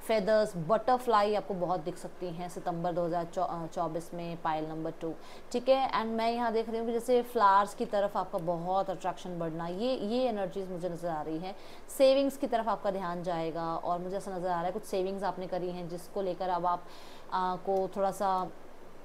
फेदर्स, बटरफ्लाई आपको बहुत दिख सकती हैं सितंबर 2024 में। पाइल नंबर 2, ठीक है। एंड मैं यहाँ देख रही हूँ कि जैसे फ्लावर्स की तरफ आपका बहुत अट्रैक्शन बढ़ना, ये एनर्जीज मुझे नज़र आ रही है। सेविंग्स की तरफ आपका ध्यान जाएगा, और मुझे ऐसा नज़र आ रहा है कुछ सेविंग्स आपने करी हैं, जिसको लेकर अब आप को थोड़ा सा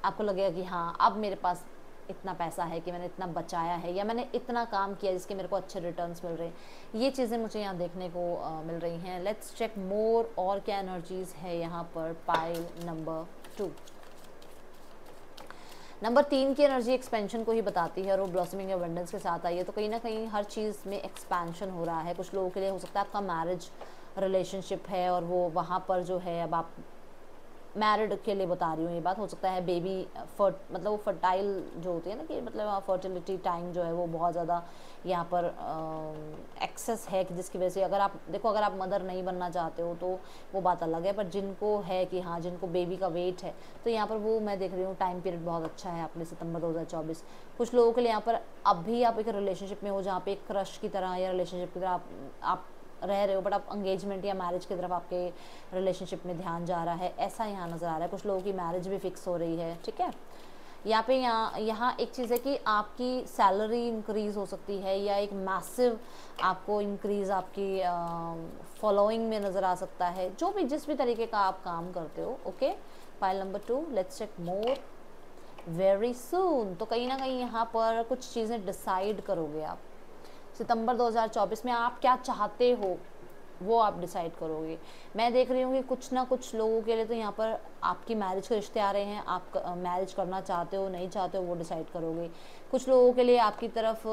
आपको लगेगा कि हाँ, अब मेरे पास इतना पैसा है कि मैंने इतना बचाया है, या मैंने इतना काम किया जिसके मेरे को अच्छे रिटर्न्स मिल रहे हैं। ये चीज़ें मुझे यहाँ देखने को मिल रही हैं। लेट्स चेक मोर, और क्या एनर्जीज़ है यहाँ पर। पाइल नंबर 2, नंबर 3 की एनर्जी एक्सपेंशन को ही बताती है, और वो ब्लॉसमिंग अबंडेंस के साथ आई है। तो कहीं ना कहीं हर चीज़ में एक्सपेंशन हो रहा है। कुछ लोगों के लिए हो सकता है आपका मैरिज रिलेशनशिप है, और वो वहाँ पर जो है, अब आप मैरिड के लिए बता रही हूँ ये बात, हो सकता है बेबी मतलब वो फर्टाइल जो होती है ना, कि मतलब फर्टिलिटी टाइम जो है वो बहुत ज़्यादा यहाँ पर एक्सेस है, कि जिसकी वजह से अगर आप देखो, अगर आप मदर नहीं बनना चाहते हो तो वो बात अलग है, पर जिनको है कि हाँ जिनको बेबी का वेट है, तो यहाँ पर वो मैं देख रही हूँ टाइम पीरियड बहुत अच्छा है आपके लिए, सितंबर 2024। कुछ लोगों के लिए यहाँ पर अभी आप एक रिलेशनशिप में हो जहाँ पे एक क्रश की तरह या रिलेशनशिप की तरह आप रह रहे हो, बट आप एंगेजमेंट या मैरिज की तरफ आपके रिलेशनशिप में ध्यान जा रहा है, ऐसा यहाँ नज़र आ रहा है। कुछ लोगों की मैरिज भी फिक्स हो रही है, ठीक है। यहाँ एक चीज़ है कि आपकी सैलरी इंक्रीज हो सकती है, या एक मैसिव आपको इंक्रीज आपकी फॉलोइंग में नज़र आ सकता है, जो भी जिस भी तरीके का आप काम करते हो। Okay, file number 2, let's check more very soon. तो कहीं ना कहीं यहाँ पर कुछ चीज़ें डिसाइड करोगे आप सितंबर 2024 में, आप क्या चाहते हो वो आप डिसाइड करोगे। मैं देख रही हूँ कि कुछ ना कुछ लोगों के लिए तो यहाँ पर आपकी मैरिज के रिश्ते आ रहे हैं, आप मैरिज करना चाहते हो नहीं चाहते हो वो डिसाइड करोगे। कुछ लोगों के लिए आपकी तरफ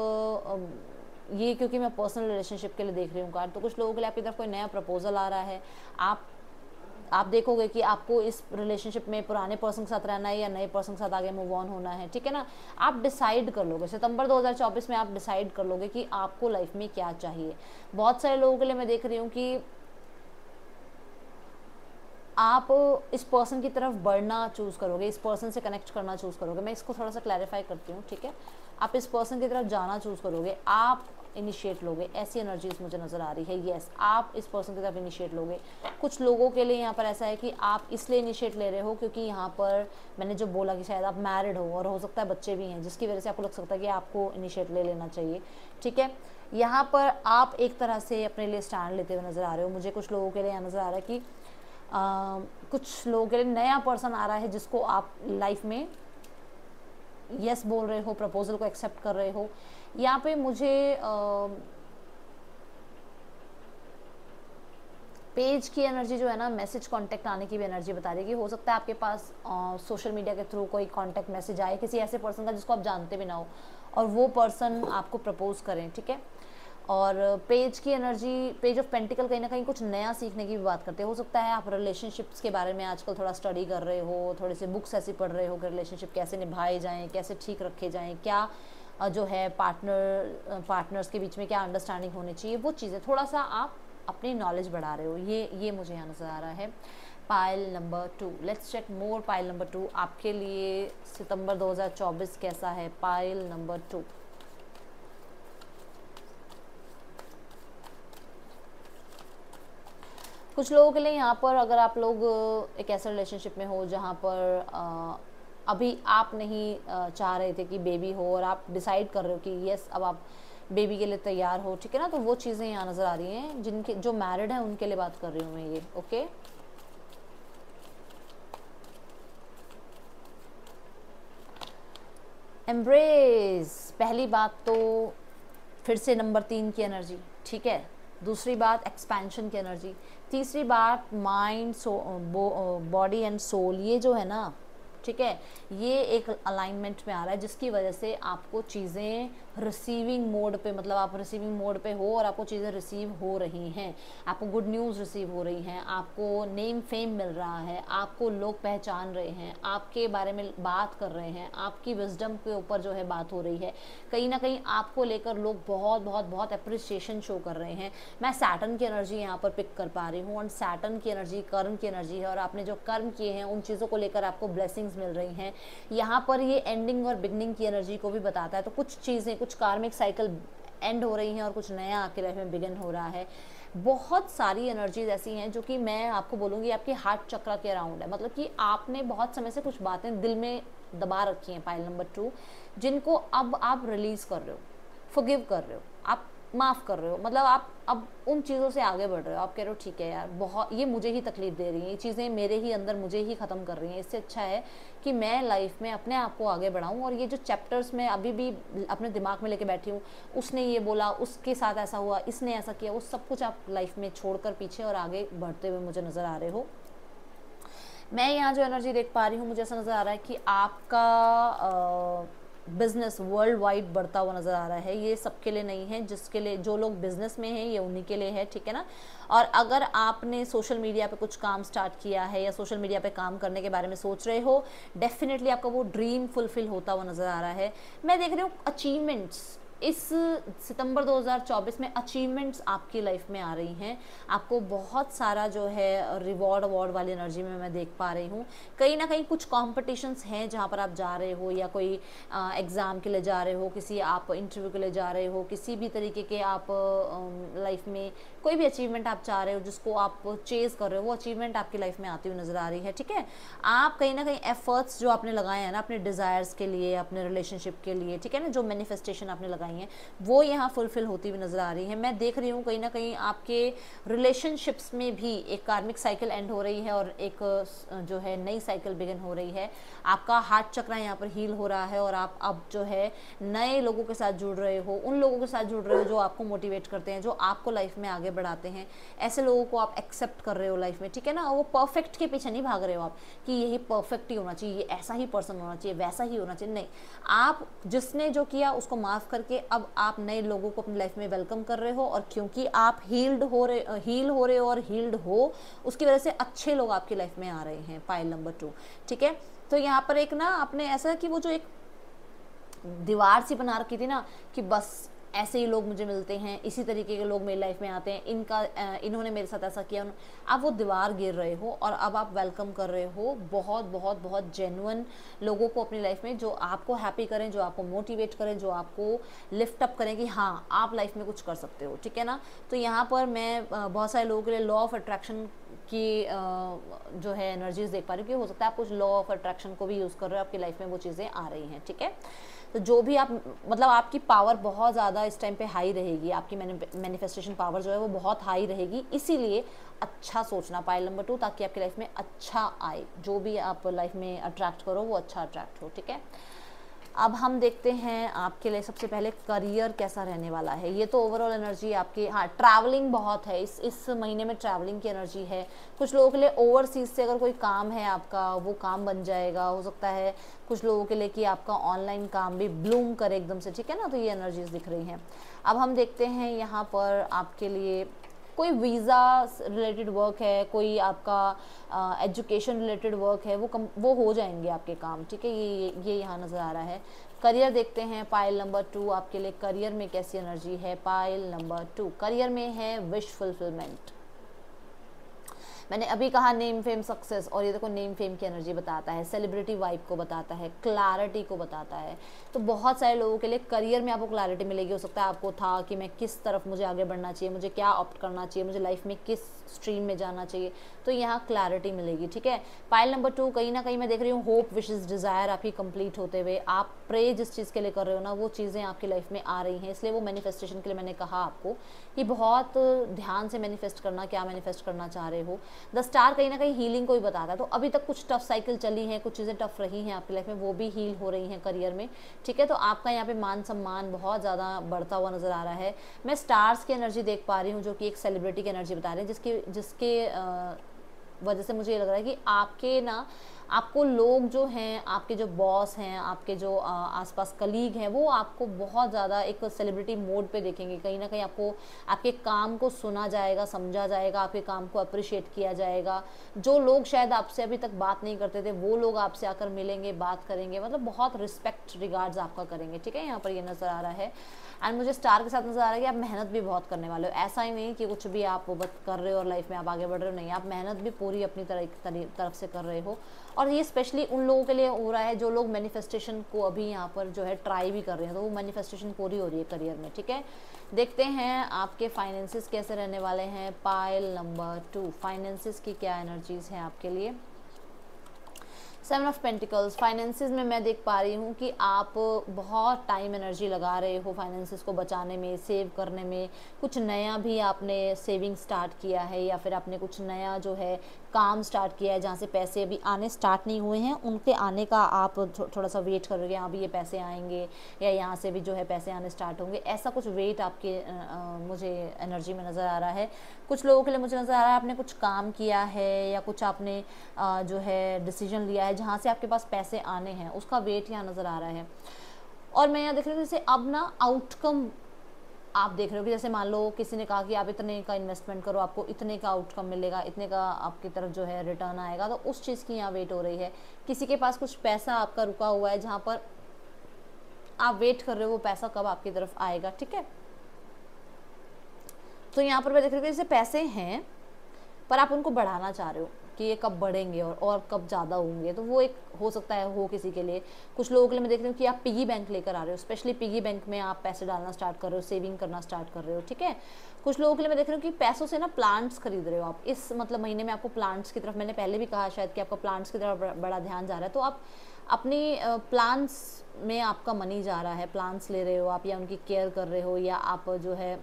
ये, क्योंकि मैं पर्सनल रिलेशनशिप के लिए देख रही हूँ कार्ड, तो कुछ लोगों के लिए आपकी तरफ कोई नया प्रपोजल आ रहा है। आप देखोगे कि आपको इस रिलेशनशिप में पुराने पर्सन के साथ रहना है या नए पर्सन के साथ आगे मूव ऑन होना है, ठीक है ना। आप डिसाइड कर लोगे सितंबर 2024 में, आप डिसाइड कर लोगे कि आपको लाइफ में क्या चाहिए। बहुत सारे लोगों के लिए मैं देख रही हूँ कि आप इस पर्सन की तरफ बढ़ना चूज़ करोगे, इस पर्सन से कनेक्ट करना चूज़ करोगे। मैं इसको थोड़ा सा क्लैरिफाई करती हूँ, ठीक है। आप इस पर्सन की तरफ जाना चूज़ करोगे, आप इनिशिएट लोगे, ऐसी एनर्जीज मुझे नज़र आ रही है। येस, आप इस पर्सन की तरफ इनिशिएट लोगे। कुछ लोगों के लिए यहाँ पर ऐसा है कि आप इसलिए इनिशिएट ले रहे हो क्योंकि यहाँ पर मैंने जो बोला कि शायद आप मैरिड हो और हो सकता है बच्चे भी हैं, जिसकी वजह से आपको लग सकता है कि आपको इनिशिएट ले लेना चाहिए, ठीक है। यहाँ पर आप एक तरह से अपने लिए स्टैंड लेते हुए नज़र आ रहे हो। मुझे कुछ लोगों के लिए नज़र आ रहा है कि कुछ लोगों के लिए नया पर्सन आ रहा है जिसको आप लाइफ में यस बोल रहे हो, प्रपोजल को एक्सेप्ट कर रहे हो। यहाँ पे मुझे पेज की एनर्जी जो है ना, मैसेज कांटेक्ट आने की भी एनर्जी बता रही है कि हो सकता है आपके पास सोशल मीडिया के थ्रू कोई कांटेक्ट मैसेज आए किसी ऐसे पर्सन का जिसको आप जानते भी ना हो, और वो पर्सन आपको प्रपोज करें, ठीक है। और पेज की एनर्जी, पेज ऑफ पेंटिकल कहीं ना कहीं कुछ नया सीखने की भी बात करते हैं। हो सकता है आप रिलेशनशिप्स के बारे में आजकल थोड़ा स्टडी कर रहे हो, थोड़े से बुक्स ऐसी पढ़ रहे हो कि रिलेशनशिप कैसे निभाए जाएं, कैसे ठीक रखे जाएं, क्या जो है पार्टनर्स के बीच में क्या अंडरस्टैंडिंग होनी चाहिए, वो चीज़ें थोड़ा सा आप अपनी नॉलेज बढ़ा रहे हो। ये मुझे यहाँ नज़र आ रहा है। Pile number 2, let's check more. Pile number 2 आपके लिए सितंबर 2024 कैसा है। पाइल नंबर 2, कुछ लोगों के लिए यहाँ पर, अगर आप लोग एक ऐसे रिलेशनशिप में हो जहाँ पर अभी आप नहीं चाह रहे थे कि बेबी हो और आप डिसाइड कर रहे हो कि यस अब आप बेबी के लिए तैयार हो, ठीक है ना, तो वो चीज़ें यहाँ नज़र आ रही हैं। जिनके जो मैरिड हैं उनके लिए बात कर रही हूँ मैं ये। Okay, embrace. पहली बात तो फिर से नंबर 3 की एनर्जी, ठीक है। दूसरी बात एक्सपेंशन की एनर्जी। तीसरी बात माइंड, बॉडी एंड सोल, ये जो है ना, ठीक है, ये एक अलाइनमेंट में आ रहा है जिसकी वजह से आपको चीज़ें रिसीविंग मोड पे, मतलब आप रिसीविंग मोड पे हो और आपको चीज़ें रिसीव हो रही हैं, आपको गुड न्यूज़ रिसीव हो रही हैं, आपको नेम फेम मिल रहा है, आपको लोग पहचान रहे हैं, आपके बारे में बात कर रहे हैं, आपकी विजडम के ऊपर जो है बात हो रही है। कहीं ना कहीं आपको लेकर लोग बहुत बहुत बहुत अप्रिसिएशन शो कर रहे हैं। मैं सैटर्न की एनर्जी यहाँ पर पिक कर पा रही हूँ, और सैटर्न की एनर्जी कर्म की एनर्जी है, और आपने जो कर्म किए हैं उन चीज़ों को लेकर आपको ब्लेसिंग्स मिल रही हैं। यहाँ पर ये एंडिंग और बिगनिंग की एनर्जी को भी बताता है। तो कुछ चीज़ें, कुछ कार्मिक साइकिल एंड हो रही हैं और कुछ नया आपकी लाइफ में बिगिन हो रहा है। बहुत सारी एनर्जीज ऐसी हैं जो कि मैं आपको बोलूँगी आपके हार्ट चक्र के अराउंड है, मतलब कि आपने बहुत समय से कुछ बातें दिल में दबा रखी हैं, पाइल नंबर 2, जिनको अब आप रिलीज़ कर रहे हो, फॉरगिव कर रहे हो, आप माफ़ कर रहे हो, मतलब आप अब उन चीज़ों से आगे बढ़ रहे हो। आप कह रहे हो ठीक है यार, बहुत ये मुझे ही तकलीफ दे रही हैं, ये चीज़ें मेरे ही अंदर मुझे ही ख़त्म कर रही हैं, इससे अच्छा है कि मैं लाइफ में अपने आप को आगे बढ़ाऊं। और ये जो चैप्टर्स मैं अभी भी अपने दिमाग में लेके बैठी हूँ, उसने ये बोला, उसके साथ ऐसा हुआ, इसने ऐसा किया, वो सब कुछ आप लाइफ में छोड़कर पीछे और आगे बढ़ते हुए मुझे नज़र आ रहे हो। मैं यहाँ जो एनर्जी देख पा रही हूँ, मुझे ऐसा नज़र आ रहा है कि आपका बिजनेस वर्ल्ड वाइड बढ़ता हुआ नज़र आ रहा है। ये सबके लिए नहीं है, जिसके लिए जो लोग बिजनेस में हैं ये उन्हीं के लिए है, ठीक है ना। और अगर आपने सोशल मीडिया पे कुछ काम स्टार्ट किया है या सोशल मीडिया पे काम करने के बारे में सोच रहे हो, डेफिनेटली आपका वो ड्रीम फुलफिल होता हुआ नज़र आ रहा है। मैं देख रही हूँ अचीवमेंट्स इस सितंबर 2024 में, अचीवमेंट्स आपकी लाइफ में आ रही हैं। आपको बहुत सारा जो है रिवॉर्ड अवार्ड वाली एनर्जी में मैं देख पा रही हूँ। कहीं ना कहीं कुछ कॉम्पिटिशन्स हैं जहाँ पर आप जा रहे हो, या कोई एग्ज़ाम के लिए जा रहे हो, किसी आप इंटरव्यू के लिए जा रहे हो, किसी भी तरीके के आप लाइफ में कोई भी अचीवमेंट आप चाह रहे हो जिसको आप चेज़ कर रहे हो, वो अचीवमेंट आपकी लाइफ में आती हुई नज़र आ रही है, ठीक है। आप कहीं ना कहीं एफर्ट्स जो आपने लगाए हैं ना अपने डिज़ायर्स के लिए, अपने रिलेशनशिप के लिए, ठीक है ना, जो मैनिफेस्टेशन आपने लगाई हैं वो यहाँ फुलफिल होती हुई नज़र आ रही है। मैं देख रही हूँ कहीं ना कहीं आपके रिलेशनशिप्स में भी एक कार्मिक साइकिल एंड हो रही है और एक जो है नई साइकिल बिगिन हो रही है। आपका हार्ट चक्र यहाँ पर हील हो रहा है और आप अब जो है नए लोगों के साथ जुड़ रहे हो, उन लोगों के साथ जुड़ रहे हो जो आपको मोटिवेट करते हैं, जो आपको लाइफ में आगे बढ़ाते हैं। ऐसे लोगों को आप एक्सेप्ट कर रहे हो लाइफ में, ठीक है ना। वो परफेक्ट के पीछे नहीं भाग रहे हो आप कि यही परफेक्ट ही होना चाहिए, ऐसा ही पर्सन होना चाहिए, वैसा ही होना चाहिए, नहीं। आप जिसने जो किया उसको माफ़ करके अब आप नए लोगों को अपनी लाइफ में वेलकम कर रहे हो। और क्योंकि आप हील हो रहे हो और हील्ड हो, उसकी वजह से अच्छे लोग आपकी लाइफ में आ रहे हैं। पाइल नंबर 2, ठीक है। तो यहाँ पर एक ना आपने ऐसा कि वो जो एक दीवार सी बना रखी थी ना कि बस ऐसे ही लोग मुझे मिलते हैं, इसी तरीके के लोग मेरी लाइफ में आते हैं, इन्होंने मेरे साथ ऐसा किया, आप वो दीवार गिर रहे हो और अब आप वेलकम कर रहे हो बहुत बहुत बहुत जेन्युइन लोगों को अपनी लाइफ में, जो आपको हैप्पी करें, जो आपको मोटिवेट करें, जो आपको लिफ्ट अप करें कि हाँ आप लाइफ में कुछ कर सकते हो, ठीक है ना। तो यहाँ पर मैं बहुत सारे लोगों के लिए लॉ ऑफ अट्रैक्शन की जो है एनर्जीज देख पा रही हूँ कि हो सकता है आप कुछ लॉ ऑफ अट्रैक्शन को भी यूज़ कर रहे हो, आपकी लाइफ में वो चीज़ें आ रही हैं, ठीक है। तो जो भी आप मतलब आपकी पावर बहुत ज़्यादा इस टाइम पे हाई रहेगी, आपकी मैनिफेस्टेशन पावर जो है वो बहुत हाई रहेगी। इसीलिए अच्छा सोचना पाइल नंबर 2, ताकि आपकी लाइफ में अच्छा आए, जो भी आप लाइफ में अट्रैक्ट करो वो अच्छा अट्रैक्ट हो, ठीक है। अब हम देखते हैं आपके लिए सबसे पहले करियर कैसा रहने वाला है। ये तो ओवरऑल एनर्जी आपकी, हाँ ट्रैवलिंग बहुत है इस महीने में, ट्रैवलिंग की एनर्जी है। कुछ लोगों के लिए ओवरसीज से अगर कोई काम है आपका वो काम बन जाएगा, हो सकता है कुछ लोगों के लिए कि आपका ऑनलाइन काम भी ब्लूम करे एकदम से, ठीक है ना। तो ये एनर्जीज दिख रही हैं। अब हम देखते हैं यहाँ पर आपके लिए कोई वीज़ा रिलेटेड वर्क है, कोई आपका एजुकेशन रिलेटेड वर्क है, वो हो जाएंगे आपके काम, ठीक है। ये यहाँ नज़र आ रहा है। करियर देखते हैं पाइल नंबर 2, आपके लिए करियर में कैसी एनर्जी है। पाइल नंबर 2 करियर में है विश फुलफिलमेंट। मैंने अभी कहा नेम फेम सक्सेस, और ये देखो नेम फेम की एनर्जी बताता है, सेलिब्रिटी वाइब को बताता है, क्लैरिटी को बताता है। तो बहुत सारे लोगों के लिए करियर में आपको क्लैरिटी मिलेगी। हो सकता है आपको था कि मैं किस तरफ मुझे आगे बढ़ना चाहिए, मुझे क्या ऑप्ट करना चाहिए, मुझे लाइफ में किस स्ट्रीम में जाना चाहिए, तो यहाँ क्लैरिटी मिलेगी, ठीक है। पाइल नंबर 2 कहीं ना कहीं मैं देख रही हूँ होप विशेस डिज़ायर आपकी कंप्लीट होते हुए। आप प्रे जिस चीज़ के लिए कर रहे हो ना वो चीज़ें आपकी लाइफ में आ रही हैं। इसलिए वो मैनिफेस्टेशन के लिए मैंने कहा आपको कि बहुत ध्यान से मैनिफेस्ट करना, क्या मैनिफेस्ट करना चाह रहे हो। द स्टार कहीं ना कहीं हीलिंग को ही बताता है। तो अभी तक कुछ टफ साइकिल चली है, कुछ चीज़ें टफ रही हैं आपकी लाइफ में, वो भी हील हो रही हैं करियर में, ठीक है। तो आपका यहाँ पे मान सम्मान बहुत ज़्यादा बढ़ता हुआ नज़र आ रहा है। मैं स्टार्स की एनर्जी देख पा रही हूँ जो कि एक सेलिब्रिटी की एनर्जी बता रहे हैं, जिसके वजह से मुझे ये लग रहा है कि आपको लोग जो हैं, आपके जो बॉस हैं, आपके जो आसपास कलीग हैं, वो आपको बहुत ज़्यादा एक सेलिब्रिटी मोड पे देखेंगे। कहीं ना कहीं आपको आपके काम को सुना जाएगा, समझा जाएगा, आपके काम को अप्रिशिएट किया जाएगा। जो लोग शायद आपसे अभी तक बात नहीं करते थे वो लोग आपसे आकर मिलेंगे, बात करेंगे, मतलब बहुत रिस्पेक्ट रिगार्ड्स आपका करेंगे, ठीक है। यहाँ पर ये नज़र आ रहा है। एंड मुझे स्टार के साथ नज़र आ रहा है कि आप मेहनत भी बहुत करने वाले हो। ऐसा ही नहीं कि कुछ भी आप कर रहे हो और लाइफ में आप आगे बढ़ रहे हो, नहीं, आप मेहनत भी पूरी अपनी तरफ से कर रहे हो। और ये स्पेशली उन लोगों के लिए हो रहा है जो लोग मैनिफेस्टेशन को अभी यहाँ पर जो है ट्राई भी कर रहे हैं, तो वो मैनिफेस्टेशन पूरी हो रही है करियर में, ठीक है। देखते हैं आपके फाइनेंसिस कैसे रहने वाले हैं। पाइल नंबर 2 फाइनेंसिस की क्या एनर्जीज हैं आपके लिए। 7 ऑफ पेंटिकल्स फाइनेंसिस में मैं देख पा रही हूँ कि आप बहुत टाइम एनर्जी लगा रहे हो फाइनेंसिस को बचाने में, सेव करने में। कुछ नया भी आपने सेविंग स्टार्ट किया है या फिर आपने कुछ नया जो है काम स्टार्ट किया है जहाँ से पैसे अभी आने स्टार्ट नहीं हुए हैं, उनके आने का आप थोड़ा सा वेट करोगे, यहाँ भी ये पैसे आएंगे या यहाँ से भी जो है पैसे आने स्टार्ट होंगे, ऐसा कुछ वेट आपके मुझे एनर्जी में नज़र आ रहा है। कुछ लोगों के लिए मुझे नज़र आ रहा है आपने कुछ काम किया है या कुछ आपने जो है डिसीजन लिया है जहाँ से आपके पास पैसे आने हैं, उसका वेट यहाँ नज़र आ रहा है। और मैं यहाँ देख रही हूँ जैसे अब ना आउटकम आप देख रहे हो कि जैसे मान लो किसी ने कहा कि आप इतने का इन्वेस्टमेंट करो, आपको इतने का आउटकम मिलेगा, इतने का आपकी तरफ जो है रिटर्न आएगा, तो उस चीज़ की यहाँ वेट हो रही है। किसी के पास कुछ पैसा आपका रुका हुआ है जहाँ पर आप वेट कर रहे हो वो पैसा कब आपकी तरफ आएगा, ठीक है। तो यहाँ पर मैं देख रही हूँ जैसे पैसे हैं पर आप उनको बढ़ाना चाह रहे हो कि ये कब बढ़ेंगे और कब ज़्यादा होंगे, तो वो एक हो सकता है हो किसी के लिए। कुछ लोगों के लिए मैं देख रही हूँ कि आप पिगी बैंक लेकर आ रहे हो, स्पेशली पिगी बैंक में आप पैसे डालना स्टार्ट कर रहे हो, सेविंग करना स्टार्ट कर रहे हो, ठीक है। कुछ लोगों के लिए मैं देख रही हूँ कि पैसों से ना प्लांट्स खरीद रहे हो आप इस मतलब महीने में। आपको प्लांट्स की तरफ, मैंने पहले भी कहा शायद कि आपका प्लांट्स की तरफ बड़ा ध्यान जा रहा है, तो आप अपनी प्लांट्स में आपका मनी जा रहा है, प्लांट्स ले रहे हो आप, या उनकी केयर कर रहे हो, या आप जो है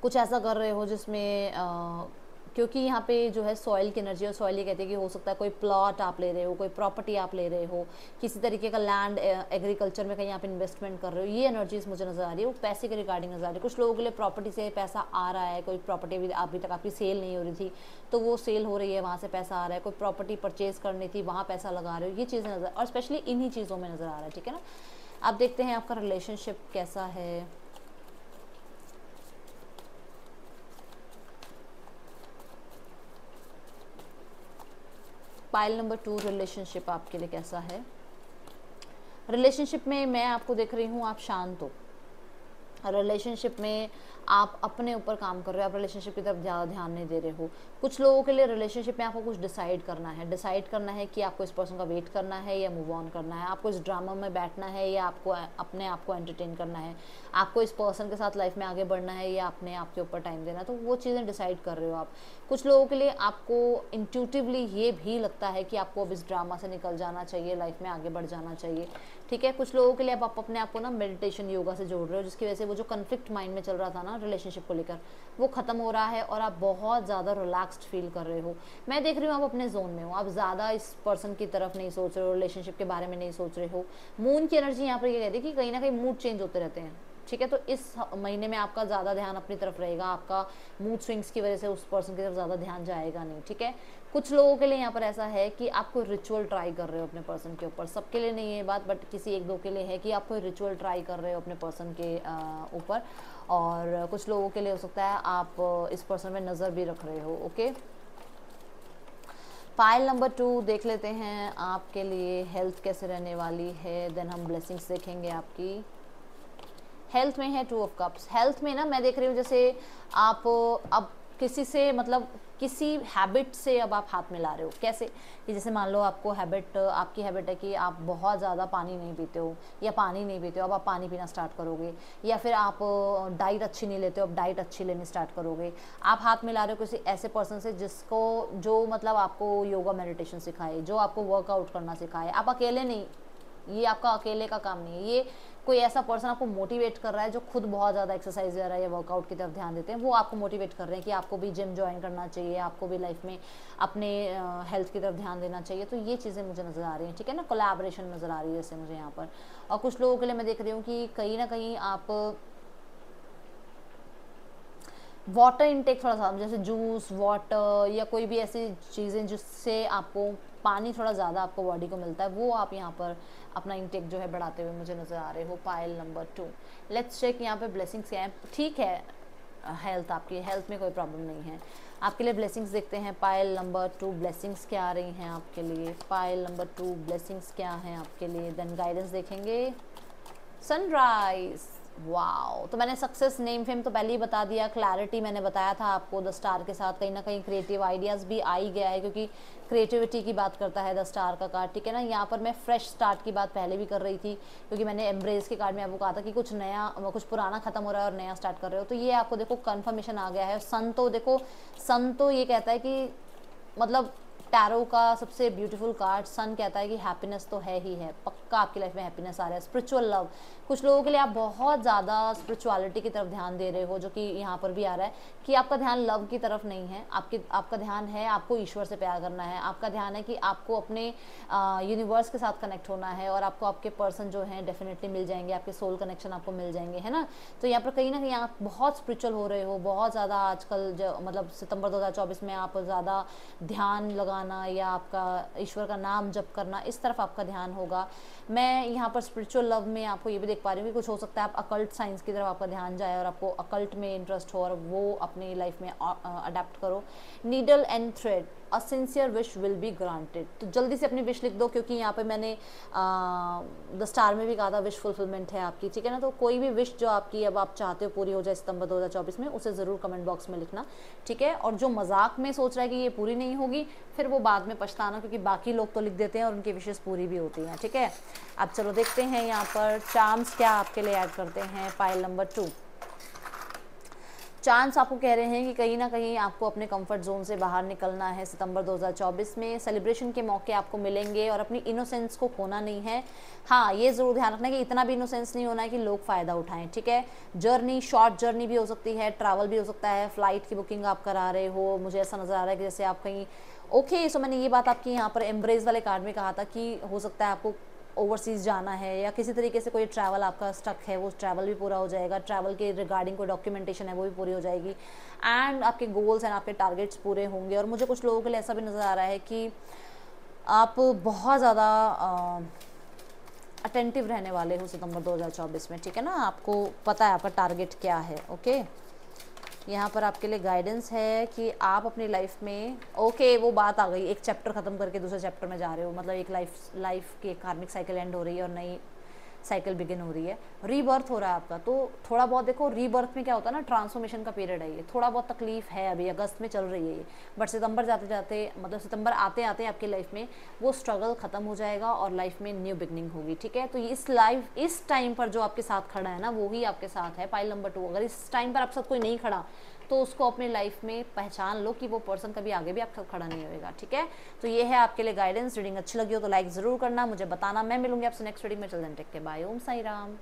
कुछ ऐसा कर रहे हो जिसमें क्योंकि यहाँ पे जो है सॉइल की एनर्जी, और सॉइल ये कहते हैं कि हो सकता है कोई प्लॉट आप ले रहे हो, कोई प्रॉपर्टी आप ले रहे हो, किसी तरीके का लैंड एग्रीकल्चर में कहीं आप इन्वेस्टमेंट कर रहे हो, ये एनर्जीज मुझे नज़र आ रही है, वो पैसे के रिगार्डिंग नज़र आ रही है। कुछ लोगों के लिए प्रॉपर्टी से पैसा आ रहा है, कोई प्रॉपर्टी अभी तक आपकी सेल नहीं हो रही थी तो वो सेल हो रही है, वहाँ से पैसा आ रहा है, कोई प्रॉपर्टी परचेज करनी थी वहाँ पैसा लगा रहे हो, ये चीज़ें नज़र, और स्पेशली इन्हीं चीज़ों में नज़र आ रहा है, ठीक है ना। आप देखते हैं आपका रिलेशनशिप कैसा है। पाइल नंबर 2, रिलेशनशिप आपके लिए कैसा है। रिलेशनशिप में मैं आपको देख रही हूँ आप शांत हो, रिलेशनशिप में आप अपने ऊपर काम कर रहे हो, आप रिलेशनशिप की तरफ ज़्यादा ध्यान नहीं दे रहे हो। कुछ लोगों के लिए रिलेशनशिप में आपको कुछ डिसाइड करना है कि आपको इस पर्सन का वेट करना है या मूव ऑन करना है, आपको इस ड्रामा में बैठना है या आपको अपने आप को एंटरटेन करना है, आपको इस पर्सन के साथ लाइफ में आगे बढ़ना है या अपने आप के ऊपर टाइम देना है, तो वो चीज़ें डिसाइड कर रहे हो आप। कुछ लोगों के लिए आपको इंट्यूटिवली ये भी लगता है कि आपको अब इस ड्रामा से निकल जाना चाहिए, लाइफ में आगे बढ़ जाना चाहिए, ठीक है। कुछ लोगों के लिए अब आप अपने आप को ना मेडिटेशन, योगा से जोड़ रहे हो, जिसकी वजह से वो जो कन्फ्लिक्ट माइंड में चल रहा था ना रिलेशनशिप को लेकर, वो खत्म हो रहा है और आप बहुत ज़्यादा रिलैक्स्ड फील कर रहे हो। मैं देख रही हूँ आप अपने जोन में हो, आप ज़्यादा इस पर्सन की तरफ नहीं सोच रहे हो, रिलेशनशिप के बारे में नहीं सोच रहे हो। मून की एनर्जी यहाँ पर ये कहती है कि कहीं ना कहीं मूड चेंज होते रहते हैं, ठीक है। तो इस महीने में आपका ज़्यादा ध्यान अपनी तरफ रहेगा, आपका मूड स्विंग्स की वजह से उस पर्सन की तरफ ज़्यादा ध्यान जाएगा नहीं, ठीक है। कुछ लोगों के लिए यहाँ पर ऐसा है कि आप कोई रिचुअल ट्राई कर रहे हो अपने पर्सन के ऊपर, सबके लिए नहीं है ये बात, बट किसी एक दो के लिए है कि आप कोई रिचुअल ट्राई कर रहे हो अपने पर्सन के ऊपर। और कुछ लोगों के लिए हो सकता है आप इस पर्सन में नज़र भी रख रहे हो, ओके। पाइल नंबर 2 देख लेते हैं आपके लिए हेल्थ कैसे रहने वाली है, देन हम ब्लेसिंग्स देखेंगे आपकी। हेल्थ में है 2 ऑफ कप्स। हेल्थ में ना मैं देख रही हूँ जैसे आप अब किसी से मतलब किसी हैबिट से अब आप हाथ मिला रहे हो। कैसे कि जैसे मान लो आपको आपकी हैबिट है कि आप बहुत ज़्यादा पानी नहीं पीते हो या पानी नहीं पीते हो, अब आप पानी पीना स्टार्ट करोगे। या फिर आप डाइट अच्छी नहीं लेते हो, अब डाइट अच्छी लेनी स्टार्ट करोगे। आप हाथ मिला रहे हो किसी ऐसे पर्सन से जो मतलब आपको योगा मेडिटेशन सिखाए, जो आपको वर्कआउट करना सिखाए। आप अकेले नहीं, ये आपका अकेले का काम नहीं है, ये कोई ऐसा पर्सन आपको मोटिवेट कर रहा है जो खुद बहुत ज़्यादा एक्सरसाइज कर रहा है या वर्कआउट की तरफ ध्यान देते हैं, वो आपको मोटिवेट कर रहे हैं कि आपको भी जिम ज्वाइन करना चाहिए, आपको भी लाइफ में अपने हेल्थ की तरफ ध्यान देना चाहिए। तो ये चीज़ें मुझे नज़र आ रही हैं, ठीक है ना। कोलैबोरेशन नज़र आ रही है जैसे मुझे यहाँ पर। और कुछ लोगों के लिए मैं देख रही हूँ कि कहीं ना कहीं आप वाटर इनटेक थोड़ा सा, जैसे जूस, वाटर या कोई भी ऐसी चीज़ें जिससे आपको पानी थोड़ा ज़्यादा आपको बॉडी को मिलता है, वो आप यहाँ पर अपना इनटेक जो है बढ़ाते हुए मुझे नज़र आ रहे हो। पाइल नंबर 2, लेट्स चेक यहाँ पे ब्लेसिंग्स क्या है। ठीक है, हेल्थ, आपकी हेल्थ में कोई प्रॉब्लम नहीं है। आपके लिए ब्लेसिंग्स देखते हैं। पाइल नंबर 2 ब्लेसिंग्स क्या आ रही हैं आपके लिए। पाइल नंबर 2 ब्लेसिंग्स क्या हैं आपके लिए, देन गाइडेंस देखेंगे। Sunrise, wow. तो मैंने सक्सेस, नेम फेम तो पहले ही बता दिया, क्लैरिटी मैंने बताया था आपको द स्टार के साथ। कहीं ना कहीं क्रिएटिव आइडियाज़ भी आ ही गया है क्योंकि क्रिएटिविटी की बात करता है द स्टार का कार्ड, ठीक है ना। यहाँ पर मैं फ्रेश स्टार्ट की बात पहले भी कर रही थी क्योंकि मैंने एम्ब्रेस के कार्ड में आपको कहा था कि कुछ नया, कुछ पुराना खत्म हो रहा है और नया स्टार्ट कर रहे हो। तो ये आपको देखो कन्फर्मेशन आ गया है। सन तो देखो, सन तो ये कहता है कि मतलब टैरो का सबसे ब्यूटीफुल कार्ड सन कहता है कि हैप्पीनेस तो है ही है, पक्का आपकी लाइफ में हैप्पीनेस आ रहा है। स्पिरिचुअल लव, कुछ लोगों के लिए आप बहुत ज़्यादा स्पिरिचुअलिटी की तरफ ध्यान दे रहे हो, जो कि यहाँ पर भी आ रहा है कि आपका ध्यान लव की तरफ नहीं है, आपका ध्यान है आपको ईश्वर से प्यार करना है। आपका ध्यान है कि आपको अपने यूनिवर्स के साथ कनेक्ट होना है और आपको आपके पर्सन जो हैं डेफिनेटली मिल जाएंगे, आपके सोल कनेक्शन आपको मिल जाएंगे, है ना। तो यहाँ पर कहीं ना कहीं आप बहुत स्पिरिचुअल हो रहे हो, बहुत ज़्यादा आजकल जो मतलब सितंबर 2024 में आप ज़्यादा ध्यान लगाने गाना या आपका ईश्वर का नाम जप करना, इस तरफ आपका ध्यान होगा। मैं यहाँ पर स्पिरिचुअल लव में आपको ये भी देख पा रही हूँ कि कुछ हो सकता है आप अकल्ट साइंस की तरफ आपका ध्यान जाए और आपको अकल्ट में इंटरेस्ट हो और वो अपनी लाइफ में अडेप्ट करो। Needle and thread, a sincere wish will be granted. तो जल्दी से अपनी विश लिख दो, क्योंकि यहाँ पे मैंने द स्टार में भी कहा था विश फुलफिलमेंट है आपकी, ठीक है ना। तो कोई भी विश जो आपकी अब आप चाहते हो पूरी हो जाए सितंबर 2024 में, उसे ज़रूर कमेंट बॉक्स में लिखना, ठीक है। और जो मजाक में सोच रहा है कि ये पूरी नहीं होगी, फिर वो बाद में पछताना, क्योंकि बाकी लोग तो लिख देते हैं और उनकी विशेष पूरी भी होती हैं, ठीक है। अब चलो देखते हैं यहाँ पर चार्म्स क्या आपके लिए ऐड करते हैं। पाइल नंबर 2, चांस आपको कह रहे हैं कि कहीं ना कहीं आपको अपने कंफर्ट जोन से बाहर निकलना है सितंबर 2024 में। सेलिब्रेशन के मौके आपको मिलेंगे और अपनी इनोसेंस को खोना नहीं है। हाँ, ये ज़रूर ध्यान रखना है कि इतना भी इनोसेंस नहीं होना है कि लोग फ़ायदा उठाएं, ठीक है। जर्नी शॉर्ट जर्नी भी हो सकती है, ट्रैवल भी हो सकता है, फ़्लाइट की बुकिंग आप करा रहे हो, मुझे ऐसा नज़र आ रहा है कि जैसे आप कहीं ओके। सो मैंने ये बात आपकी यहाँ पर एम्ब्रेस वाले कार्ड में कहा था कि हो सकता है आपको ओवरसीज़ जाना है या किसी तरीके से कोई ट्रैवल आपका स्टक है, वो ट्रैवल भी पूरा हो जाएगा। ट्रैवल के रिगार्डिंग कोई डॉक्यूमेंटेशन है वो भी पूरी हो जाएगी एंड आपके गोल्स एंड आपके टारगेट्स पूरे होंगे। और मुझे कुछ लोगों के लिए ऐसा भी नज़र आ रहा है कि आप बहुत ज़्यादा अटेंटिव रहने वाले हो सितंबर 2024 में, ठीक है ना। आपको पता है आपका टारगेट क्या है, ओके। यहाँ पर आपके लिए गाइडेंस है कि आप अपनी लाइफ में ओके वो बात आ गई, एक चैप्टर ख़त्म करके दूसरे चैप्टर में जा रहे हो, मतलब एक लाइफ की एक कार्मिक साइकिल एंड हो रही है और नई साइकिल बिगिन हो रही है, रीबर्थ हो रहा है आपका। तो थोड़ा बहुत देखो, रीबर्थ में क्या होता है ना, ट्रांसफॉर्मेशन का पीरियड है ये। थोड़ा बहुत तकलीफ है, अभी अगस्त में चल रही है ये, बट सितंबर जाते जाते, मतलब सितंबर आते आते आपकी लाइफ में वो स्ट्रगल खत्म हो जाएगा और लाइफ में न्यू बिगनिंग होगी, ठीक है। तो इस टाइम पर जो आपके साथ खड़ा है ना, वो ही आपके साथ है। पाइल नंबर 2, अगर इस टाइम पर आपके साथ कोई नहीं खड़ा तो उसको अपनी लाइफ में पहचान लो कि वो पर्सन कभी आगे भी आपके साथ खड़ा नहीं होएगा, ठीक है। तो ये है आपके लिए गाइडेंस। रीडिंग अच्छी लगी हो तो लाइक ज़रूर करना, मुझे बताना। मैं मिलूंगी आपसे नेक्स्ट रीडिंग में। चल देन टेक केयर, बाय, ओम साई राम।